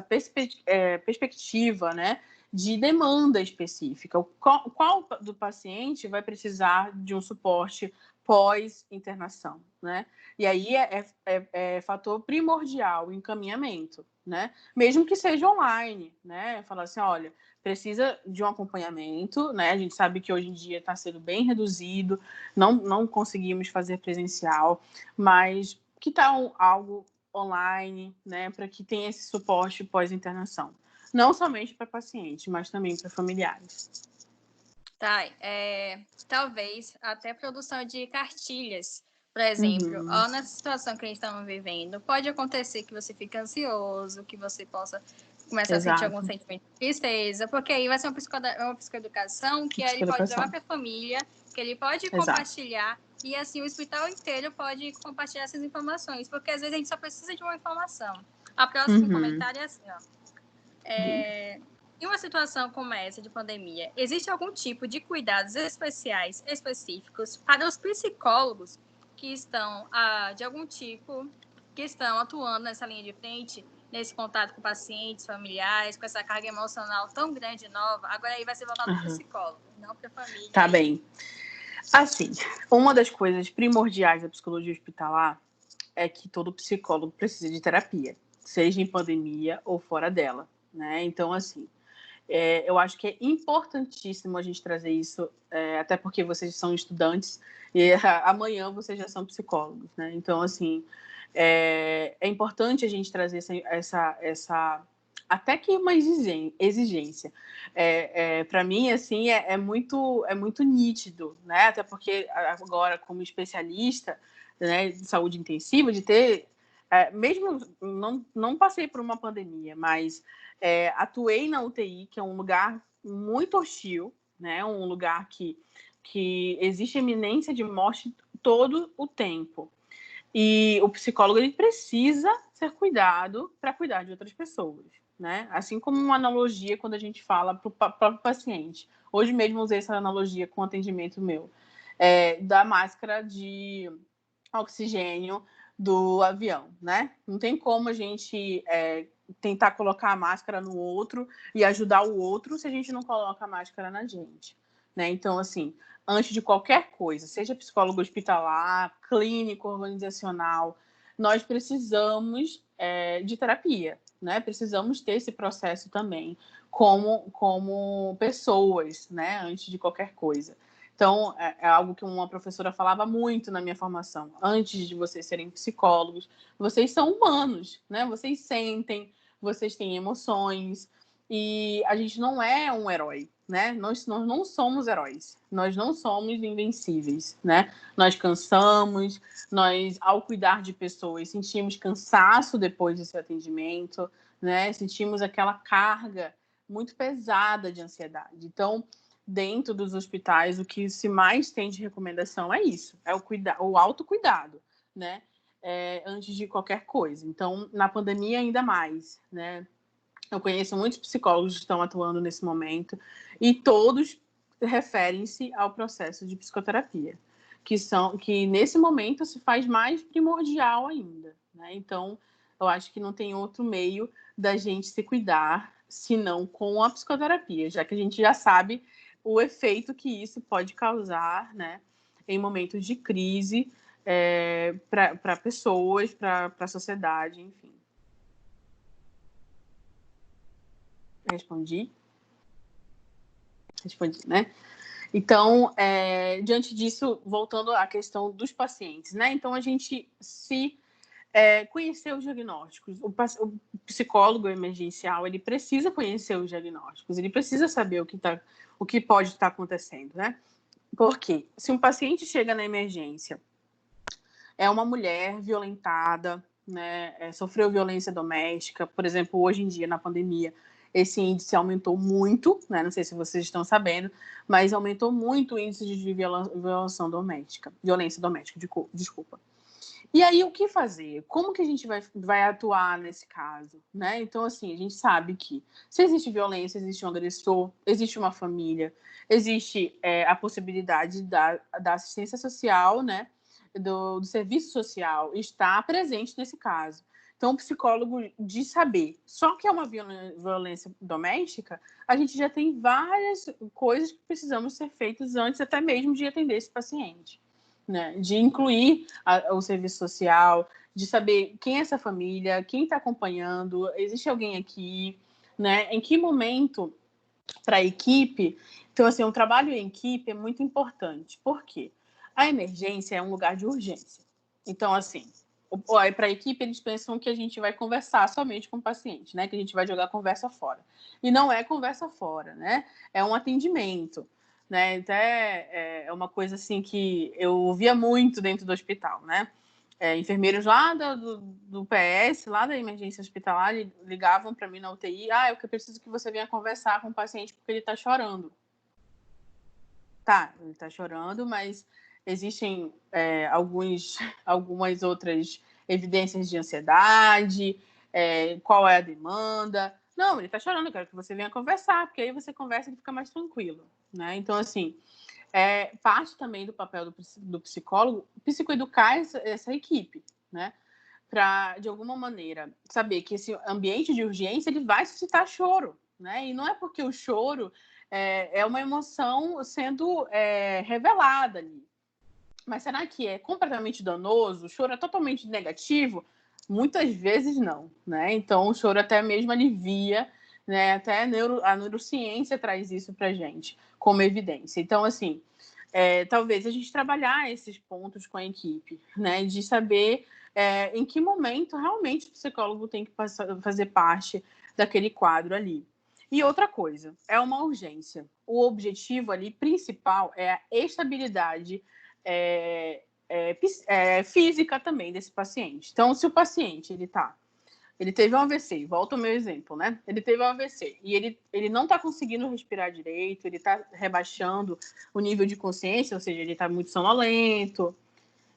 perspectiva, né, de demanda específica. Qual do paciente vai precisar de um suporte pós-internação, né? E aí é fator primordial o encaminhamento, né? Mesmo que seja online, né? Falar assim, olha, precisa de um acompanhamento, né? A gente sabe que hoje em dia está sendo bem reduzido, não conseguimos fazer presencial, mas que tal algo online, né, para que tenha esse suporte pós-internação. Não somente para pacientes, mas também para familiares. Tá, talvez até produção de cartilhas, por exemplo, na situação que a gente está vivendo, pode acontecer que você fique ansioso, que você possa começar a sentir algum sentimento de tristeza, porque aí vai ser uma psicoeducação que ele pode levar para a família, que ele pode compartilhar, e assim o hospital inteiro pode compartilhar essas informações, porque às vezes a gente só precisa de uma informação. A próxima comentário é assim, ó. Em uma situação como essa de pandemia, existe algum tipo de cuidados específicos para os psicólogos que estão, de algum tipo, que estão atuando nessa linha de frente, nesse contato com pacientes, familiares, com essa carga emocional tão grande e nova? Agora aí vai ser voltado para o psicólogo, não para a família. Tá bem. Assim, uma das coisas primordiais da psicologia hospitalar é que todo psicólogo precisa de terapia, seja em pandemia ou fora dela, né? Então, assim, eu acho que é importantíssimo a gente trazer isso, até porque vocês são estudantes e amanhã vocês já são psicólogos, né? Então, assim, é importante a gente trazer essa até que uma exigência. Para mim, assim, é muito nítido, né? Até porque agora, como especialista, né, de saúde intensiva, de ter... mesmo não passei por uma pandemia, mas atuei na UTI, que é um lugar muito hostil, né? Um lugar que existe iminência de morte todo o tempo. E o psicólogo ele precisa ser cuidado para cuidar de outras pessoas, né? Assim como uma analogia quando a gente fala para o próprio paciente. Hoje mesmo usei essa analogia com o atendimento meu, da máscara de oxigênio do avião, né? Não tem como a gente tentar colocar a máscara no outro e ajudar o outro se a gente não coloca a máscara na gente, né? Então, assim, antes de qualquer coisa, seja psicólogo hospitalar, clínico, organizacional, nós precisamos de terapia, né? Precisamos ter esse processo também como pessoas, né? Antes de qualquer coisa. Então, é algo que uma professora falava muito na minha formação. Antes de vocês serem psicólogos, vocês são humanos, né? Vocês sentem, vocês têm emoções, e a gente não é um herói, né? Nós não somos heróis, nós não somos invencíveis, né? Nós cansamos, nós, ao cuidar de pessoas, sentimos cansaço depois desse atendimento, né? Sentimos aquela carga muito pesada de ansiedade. Então, dentro dos hospitais, o que se mais tem de recomendação é isso, é o autocuidado, né? Antes de qualquer coisa. Então, na pandemia, ainda mais, né? Eu conheço muitos psicólogos que estão atuando nesse momento e todos referem-se ao processo de psicoterapia, que nesse momento se faz mais primordial ainda, né? Então, eu acho que não tem outro meio da gente se cuidar senão com a psicoterapia, já que a gente já sabe o efeito que isso pode causar, né, em momentos de crise para pessoas, para a sociedade, enfim. Respondi, né? Então, diante disso, voltando à questão dos pacientes, né? Então, a gente conhecer os diagnósticos. O psicólogo emergencial, ele precisa conhecer os diagnósticos, ele precisa saber o que pode estar acontecendo, né? Porque se um paciente chega na emergência, é uma mulher violentada, né? Sofreu violência doméstica, por exemplo, hoje em dia, na pandemia, esse índice aumentou muito, né? Não sei se vocês estão sabendo, mas aumentou muito o índice de violência doméstica, desculpa. E aí, o que fazer? Como que a gente vai atuar nesse caso, né? Então, assim, a gente sabe que se existe violência, existe um agressor, existe uma família, existe a possibilidade da assistência social, né? Do serviço social estar presente nesse caso. Então, o psicólogo, de saber só que é uma violência doméstica, a gente já tem várias coisas que precisamos ser feitas antes até mesmo de atender esse paciente, né? De incluir o serviço social, de saber quem é essa família, quem está acompanhando, existe alguém aqui, né? Em que momento para a equipe. Então, assim, um trabalho em equipe é muito importante. Por quê? A emergência é um lugar de urgência. Então, assim, para a equipe, eles pensam que a gente vai conversar somente com o paciente, né? Que a gente vai jogar conversa fora. E não é conversa fora, né? É um atendimento, né? Até é uma coisa, assim, que eu ouvia muito dentro do hospital, né? Enfermeiros lá do PS, lá da emergência hospitalar, ligavam para mim na UTI, eu preciso que você venha conversar com o paciente porque ele está chorando. Tá, ele está chorando, mas existem algumas outras evidências de ansiedade, qual é a demanda. Não, ele está chorando, eu quero que você venha conversar, porque aí você conversa e fica mais tranquilo, né? Então, assim, parte também do papel do psicólogo psicoeducar essa equipe, né? Para, de alguma maneira, saber que esse ambiente de urgência ele vai suscitar choro, né? E não é porque o choro é uma emoção sendo revelada ali. Mas será que é completamente danoso? O choro é totalmente negativo? Muitas vezes não, né? Então, o choro até mesmo alivia, né? Até a neurociência traz isso para gente como evidência. Então, assim, talvez a gente trabalhar esses pontos com a equipe, né? De saber em que momento realmente o psicólogo tem que fazer parte daquele quadro ali. E outra coisa, é uma urgência. O objetivo ali principal é a estabilidade física também desse paciente. Então, se o paciente ele teve um AVC, volta ao meu exemplo, né? Ele teve um AVC e ele não está conseguindo respirar direito, ele está rebaixando o nível de consciência, ou seja, ele está muito sonolento,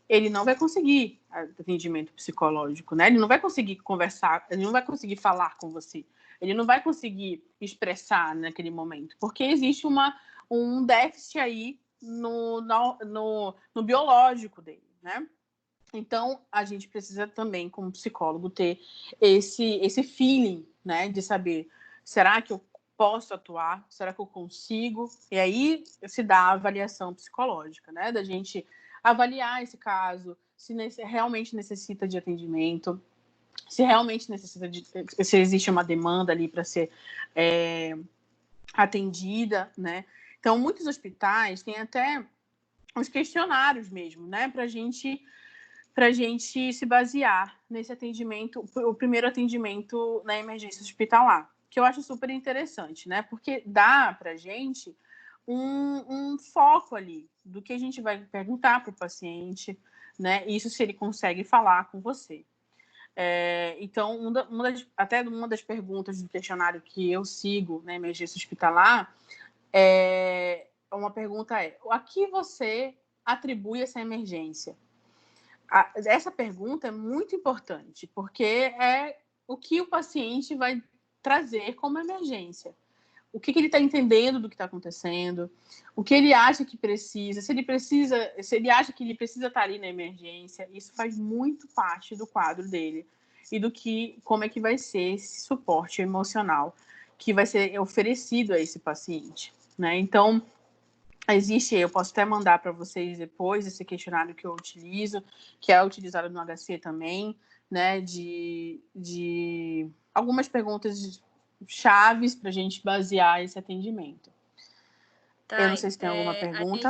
ele não vai conseguir atendimento psicológico, né? Ele não vai conseguir conversar, ele não vai conseguir falar com você, ele não vai conseguir expressar naquele momento, porque existe um déficit aí no biológico dele, né? Então, a gente precisa também, como psicólogo, ter esse feeling, né, de saber, será que eu posso atuar? Será que eu consigo? E aí se dá a avaliação psicológica, né, da gente avaliar esse caso, se realmente necessita de atendimento, se realmente necessita se existe uma demanda ali para ser atendida, né? Então, muitos hospitais têm até os questionários mesmo, né, para a gente se basear nesse atendimento, o primeiro atendimento na emergência hospitalar, que eu acho super interessante, né? Porque dá para a gente um foco ali do que a gente vai perguntar para o paciente, né? Isso se ele consegue falar com você. Então, até uma das perguntas do questionário que eu sigo na emergência hospitalar uma pergunta a que você atribui essa emergência? Essa pergunta é muito importante, porque é o que o paciente vai trazer como emergência. O que ele está entendendo do que está acontecendo, o que ele acha que precisa, se ele acha que ele precisa estar ali na emergência, isso faz muito parte do quadro dele e como é que vai ser esse suporte emocional que vai ser oferecido a esse paciente, né? Então, eu posso até mandar para vocês depois esse questionário que eu utilizo, que é utilizado no HC também, né, de algumas perguntas chaves para a gente basear esse atendimento. Tá, eu não sei se tem alguma pergunta.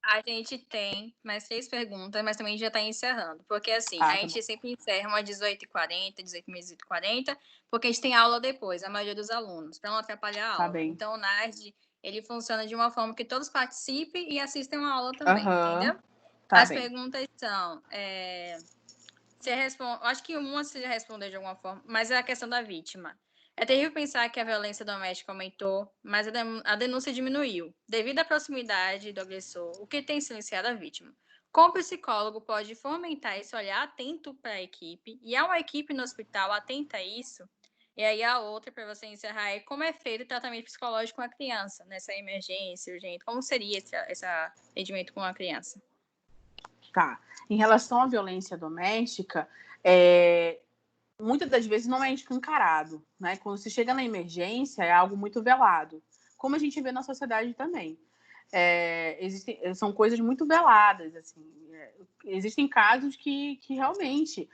A gente tem mais 3 perguntas, mas também já está encerrando. Porque, assim, a gente sempre encerra umas 18h40, 18h40, porque a gente tem aula depois, a maioria dos alunos, para não atrapalhar a aula. Bem. Então, o NARD, ele funciona de uma forma que todos participem e assistam a aula também, entendeu? As perguntas são... acho que uma você já respondeu de alguma forma, mas é a questão da vítima. É terrível pensar que a violência doméstica aumentou, mas a denúncia diminuiu, devido à proximidade do agressor, o que tem silenciado a vítima. Como psicólogo, pode fomentar esse olhar atento para a equipe, e há uma equipe no hospital atenta a isso? E aí a outra, para você encerrar, é como é feito o tratamento psicológico com a criança, nessa emergência urgente? Como seria esse atendimento com a criança? Tá. Em relação à violência doméstica, muitas das vezes não é escancarado, né? Quando se chega na emergência, é algo muito velado, como a gente vê na sociedade também. São coisas muito veladas, assim. Existem casos que realmente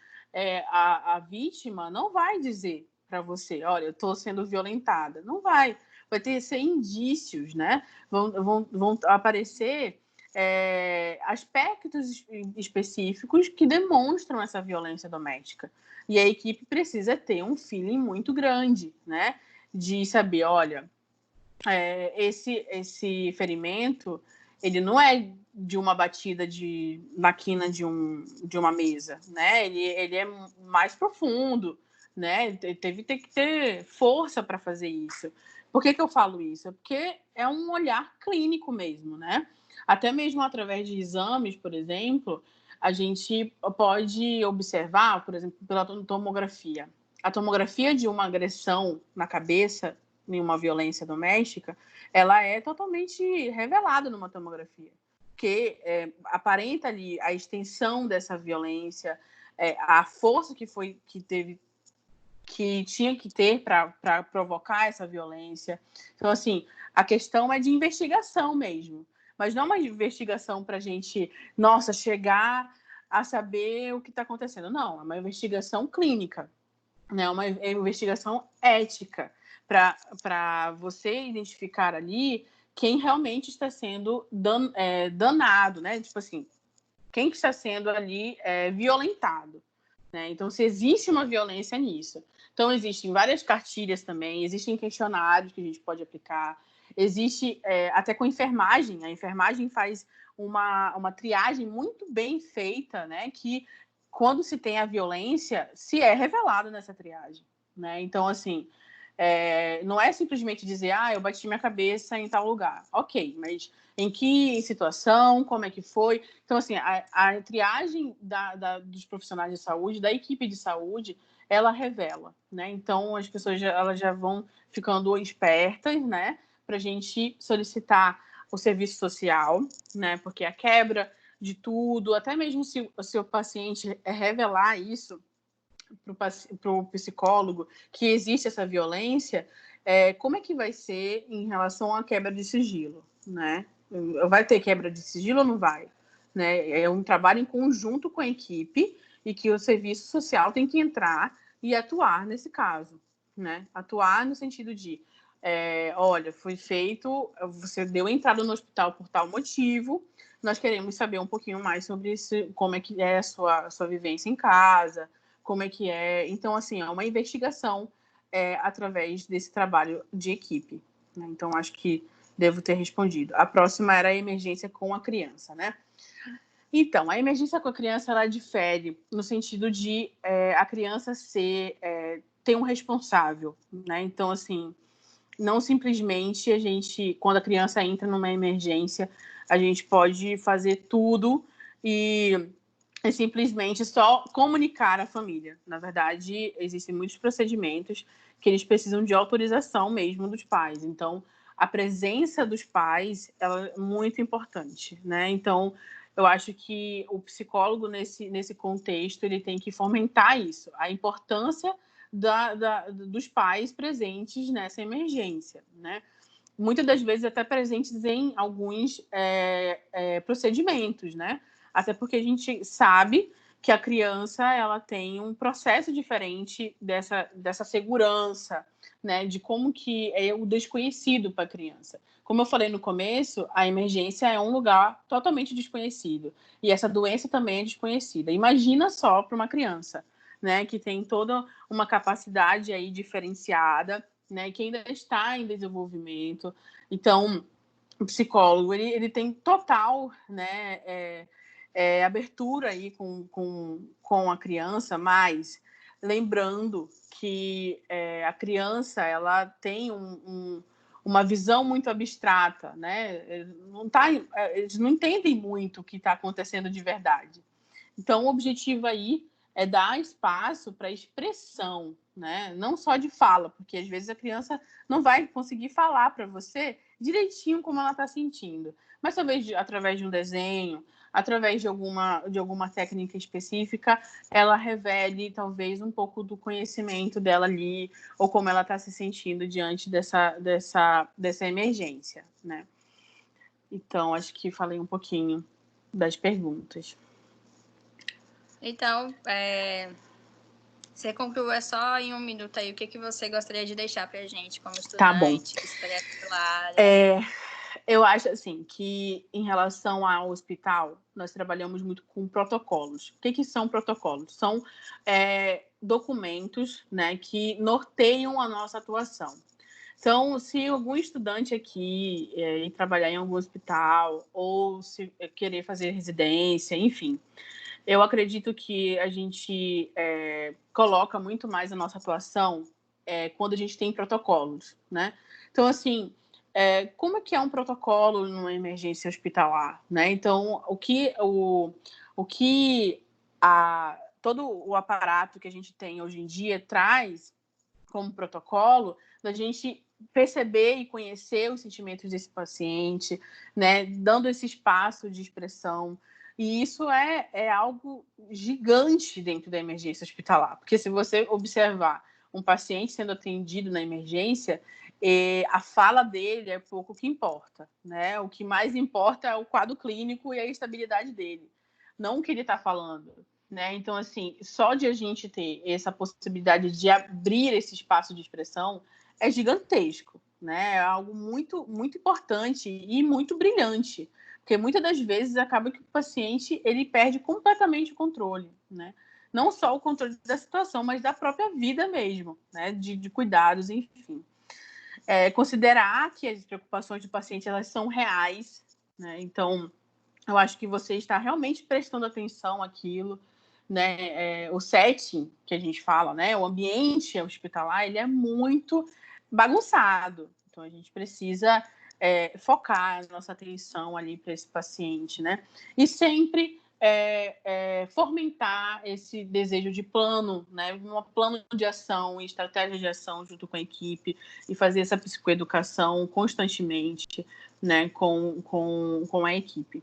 a vítima não vai dizer para você, olha, eu estou sendo violentada. Não vai. Vai ser indícios, né? Vão aparecer aspectos específicos que demonstram essa violência doméstica. E a equipe precisa ter um feeling muito grande, né? De saber, olha, esse ferimento, ele não é de uma batida na quina de uma mesa, né? Ele é mais profundo, né? Ele tem que ter força para fazer isso. Por que eu falo isso? Porque é um olhar clínico mesmo, né? Até mesmo através de exames, por exemplo, a gente pode observar, por exemplo, pela tomografia. A tomografia de uma agressão na cabeça, em uma violência doméstica, ela é totalmente revelada numa tomografia, porque aparenta ali a extensão dessa violência, a força que tinha que ter para provocar essa violência. Então, assim, a questão é de investigação mesmo, mas não uma investigação para a gente, chegar a saber o que está acontecendo. Não, é uma investigação clínica, né? Uma investigação ética, para você identificar ali quem realmente está sendo danado, né? Tipo assim, quem que está sendo ali violentado, né? Então, se existe uma violência nisso. Então, existem várias cartilhas também, existem questionários que a gente pode aplicar, existe até com enfermagem. A enfermagem faz uma triagem muito bem feita, né? Que quando se tem a violência, se é revelado nessa triagem, né? Então, assim, não é simplesmente dizer, eu bati minha cabeça em tal lugar. Ok, mas em que situação, como é que foi? Então, assim, a triagem dos profissionais de saúde, da equipe de saúde, ela revela, né? Então, as pessoas elas já vão ficando espertas, né? Para a gente solicitar o serviço social, né? Porque a quebra de tudo, até mesmo se o seu paciente revelar isso para o psicólogo, que existe essa violência, como é que vai ser em relação à quebra de sigilo, né? Vai ter quebra de sigilo ou não vai? Né? É um trabalho em conjunto com a equipe e que o serviço social tem que entrar e atuar nesse caso, né? Atuar no sentido de, olha, foi feito, você deu entrada no hospital por tal motivo, nós queremos saber um pouquinho mais sobre isso, como é que é a sua vivência em casa, como é que é. Então, assim, é uma investigação através desse trabalho de equipe, né? Então, acho que devo ter respondido. A próxima era a emergência com a criança, né? Então, a emergência com a criança, ela difere no sentido de a criança ter um responsável, né? Então, assim, não simplesmente a gente, quando a criança entra numa emergência, a gente pode fazer tudo e simplesmente só comunicar à família. Na verdade, existem muitos procedimentos que eles precisam de autorização mesmo dos pais. Então, a presença dos pais ela é muito importante, né? Então, eu acho que o psicólogo, nesse contexto, ele tem que fomentar isso, a importância dos pais presentes nessa emergência, né? Muitas das vezes até presentes em alguns procedimentos, né? Até porque a gente sabe que a criança ela tem um processo diferente dessa segurança, né? De como que é o desconhecido para a criança. Como eu falei no começo, a emergência é um lugar totalmente desconhecido. E essa doença também é desconhecida. Imagina só para uma criança, né? Que tem toda uma capacidade aí diferenciada, né? Que ainda está em desenvolvimento. Então, o psicólogo ele tem total, né, abertura aí com a criança, mas lembrando que a criança ela tem uma visão muito abstrata, né? Eles não entendem muito o que está acontecendo de verdade. Então, o objetivo aí é dar espaço para expressão, né? Não só de fala, porque às vezes a criança não vai conseguir falar para você direitinho como ela está sentindo, mas talvez através de um desenho, através de alguma técnica específica, ela revele talvez um pouco do conhecimento dela ali ou como ela está se sentindo diante dessa emergência, né? Então, acho que falei um pouquinho das perguntas. Então, você concluiu só em 1 minuto aí o que você gostaria de deixar para a gente como estudante, tá bom. que espera pela Eu acho assim que em relação ao hospital, nós trabalhamos muito com protocolos. O que são protocolos? São documentos, né, que norteiam a nossa atuação. Então, se algum estudante aqui ir trabalhar em algum hospital ou se querer fazer residência, enfim, eu acredito que a gente coloca muito mais a nossa atuação quando a gente tem protocolos, né? Então, assim, como é que é um protocolo numa emergência hospitalar, né? Então, todo o aparato que a gente tem hoje em dia traz como protocolo da gente perceber e conhecer os sentimentos desse paciente, né? Dando esse espaço de expressão. E isso é algo gigante dentro da emergência hospitalar, porque se você observar um paciente sendo atendido na emergência, a fala dele é pouco que importa, né? O que mais importa é o quadro clínico e a estabilidade dele, não o que ele está falando, né? Então, assim, só de a gente ter essa possibilidade de abrir esse espaço de expressão é gigantesco, né? É algo muito, muito importante e muito brilhante, porque muitas das vezes acaba que o paciente ele perde completamente o controle, né? Não só o controle da situação, mas da própria vida mesmo, né? De cuidados, enfim. Considerar que as preocupações do paciente elas são reais, né? Então, eu acho que você está realmente prestando atenção àquilo, né? O setting que a gente fala, né? O ambiente hospitalar, ele é muito bagunçado. Então, a gente precisa focar a nossa atenção ali para esse paciente, né? E sempre fomentar esse desejo de plano, né? Um plano de ação e estratégia de ação junto com a equipe e fazer essa psicoeducação constantemente, né? Com a equipe.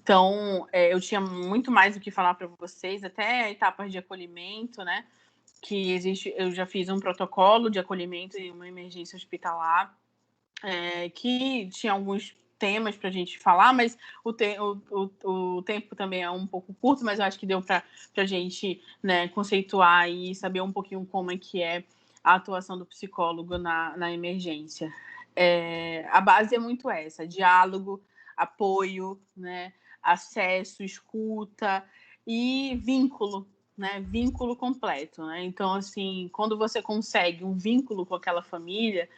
Então, eu tinha muito mais o que falar para vocês, até etapas de acolhimento, né? Que existe, eu já fiz um protocolo de acolhimento em uma emergência hospitalar, que tinha alguns temas para a gente falar, mas o tempo também é um pouco curto, mas eu acho que deu para a gente, né, conceituar e saber um pouquinho como é que é a atuação do psicólogo na emergência. A base é muito essa: diálogo, apoio, né, acesso, escuta e vínculo, né, vínculo completo, né? Então, assim, quando você consegue um vínculo com aquela família,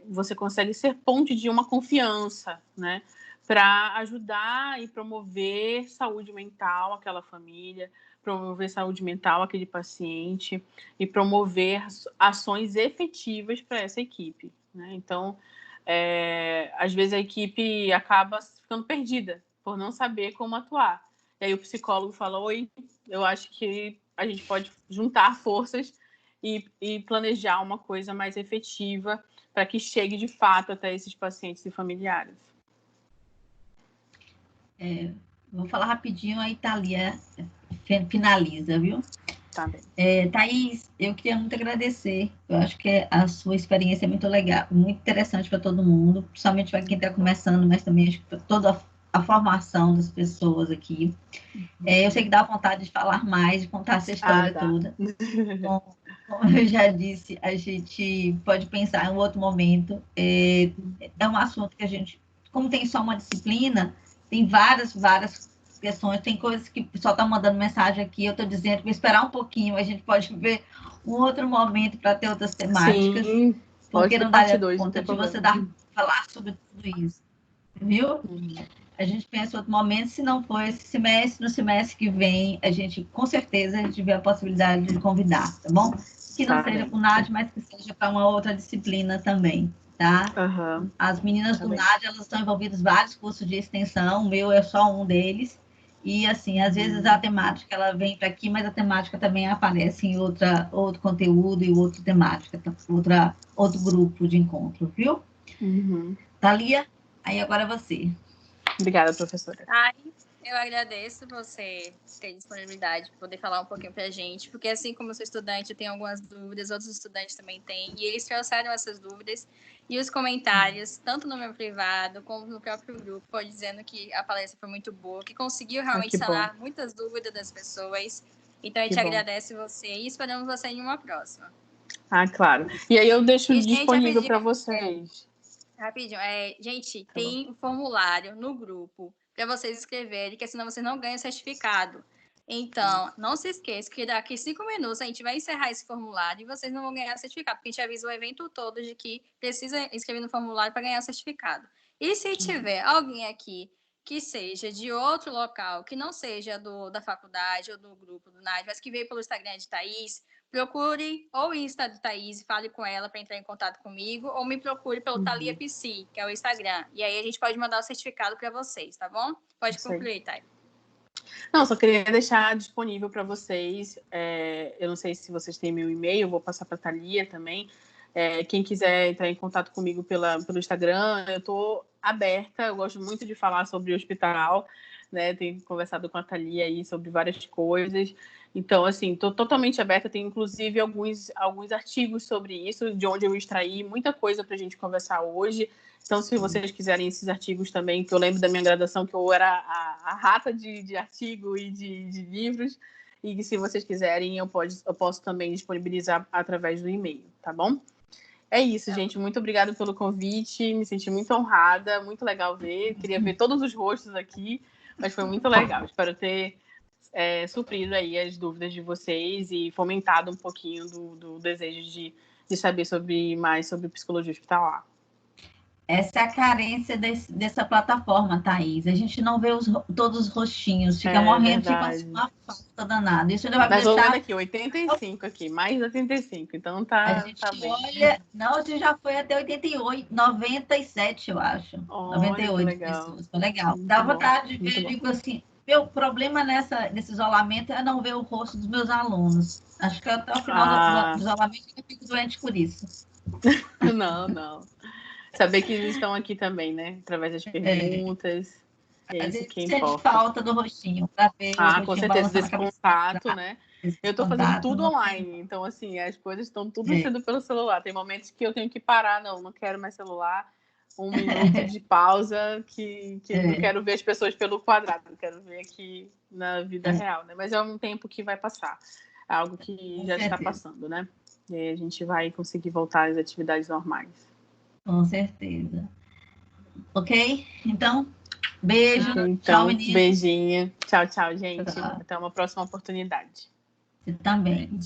você consegue ser ponte de uma confiança, né, para ajudar e promover saúde mental àquela família, promover saúde mental àquele paciente e promover ações efetivas para essa equipe, né? Então, às vezes a equipe acaba ficando perdida por não saber como atuar. E aí o psicólogo fala: oi, eu acho que a gente pode juntar forças e planejar uma coisa mais efetiva para que chegue de fato até esses pacientes e familiares. Vou falar rapidinho, a Thalia finaliza, viu? Tá bem. Thaís, eu queria muito agradecer. Eu acho que a sua experiência é muito legal, muito interessante para todo mundo, principalmente para quem está começando, mas também acho que para toda a formação das pessoas aqui. Eu sei que dá vontade de falar mais, de contar essa história toda. Bom, como eu já disse, a gente pode pensar em um outro momento. É um assunto que a gente, como tem só uma disciplina, tem várias questões, tem coisas que o pessoal está mandando mensagem aqui, eu estou dizendo que vou esperar um pouquinho, a gente pode ver um outro momento para ter outras temáticas. Sim, porque não daria conta de você falar sobre tudo isso, viu? A gente pensa em outro momento, se não for esse semestre, no semestre que vem, a gente, com certeza, a gente vê a possibilidade de convidar, tá bom? Que não seja para o NAD, mas que seja para uma outra disciplina também, tá? As meninas do NAD, elas estão envolvidas em vários cursos de extensão, o meu é só um deles, e, assim, às vezes a temática, ela vem para aqui, mas a temática também aparece em outro conteúdo e outra temática, outro grupo de encontro, viu? Thalia, aí agora você. Obrigada, professora. Eu agradeço você ter disponibilidade para poder falar um pouquinho para a gente, porque assim como eu sou estudante, eu tenho algumas dúvidas, outros estudantes também têm, e eles trouxeram essas dúvidas, e os comentários, tanto no meu privado, como no próprio grupo, foi dizendo que a palestra foi muito boa, que conseguiu realmente sanar muitas dúvidas das pessoas. Então, a gente agradece você e esperamos você em uma próxima. Claro. E aí eu deixo disponível para vocês. Rapidinho. Gente, tem um formulário no grupo para vocês escreverem, que senão vocês não ganham certificado. Então, não se esqueça que daqui 5 minutos a gente vai encerrar esse formulário e vocês não vão ganhar certificado, porque a gente avisa o evento todo de que precisa escrever no formulário para ganhar certificado. E se tiver alguém aqui que seja de outro local, que não seja da faculdade ou do grupo do NAD, mas que veio pelo Instagram de Thaís, procure ou o Insta de Thaís e fale com ela para entrar em contato comigo, ou me procure pelo Thalia PC, que é o Instagram. E aí a gente pode mandar o certificado para vocês, tá bom? Pode concluir, Thaís. Não, só queria deixar disponível para vocês. Eu não sei se vocês têm meu e-mail, eu vou passar para a Thalia também. Quem quiser entrar em contato comigo pelo Instagram, eu estou aberta. Eu gosto muito de falar sobre o hospital, né? Tenho conversado com a Thalia aí sobre várias coisas. Então, assim, estou totalmente aberta. Tem, inclusive, alguns artigos sobre isso, de onde eu extraí muita coisa para a gente conversar hoje. Então, se vocês quiserem esses artigos também, que eu lembro da minha graduação, que eu era a rata de artigo e de livros, e que se vocês quiserem, eu posso também disponibilizar através do e-mail, tá bom? É isso, gente. Muito obrigada pelo convite. Me senti muito honrada, muito legal ver. Queria ver todos os rostos aqui, mas foi muito legal. Espero ter suprido aí as dúvidas de vocês e fomentado um pouquinho do desejo de saber mais sobre psicologia hospitalar. Essa é a carência dessa plataforma, Thaís. A gente não vê todos os rostinhos, fica morrendo, fica uma falta danada. Isso ainda vai Mas deixar... olhando aqui, 85 aqui, mais de 85, então tá. A gente olha... Não, a gente já foi até 88, 97, eu acho. Olha, 98 legal. pessoas, foi legal. Dá vontade de ver, digo assim, meu problema nesse isolamento é não ver o rosto dos meus alunos. Acho que até o final do isolamento eu fico doente por isso. Não. Saber que eles estão aqui também, né? Através das perguntas. É isso que sente importa. falta do rostinho, para ver o rostinho Com certeza, desse balançando contato, né? Eu estou fazendo tudo não... online, então, assim, as coisas estão tudo sendo pelo celular. Tem momentos que eu tenho que parar, não quero mais celular, 1 minuto de pausa, que não quero ver as pessoas pelo quadrado, não quero ver aqui na vida real, né? Mas é um tempo que vai passar, é algo que já está passando, né? E aí a gente vai conseguir voltar às atividades normais. Com certeza. Ok? Então, beijo. Então, tchau, meninas. beijinho. Tchau, tchau, gente. Tchau. Até uma próxima oportunidade. Você também.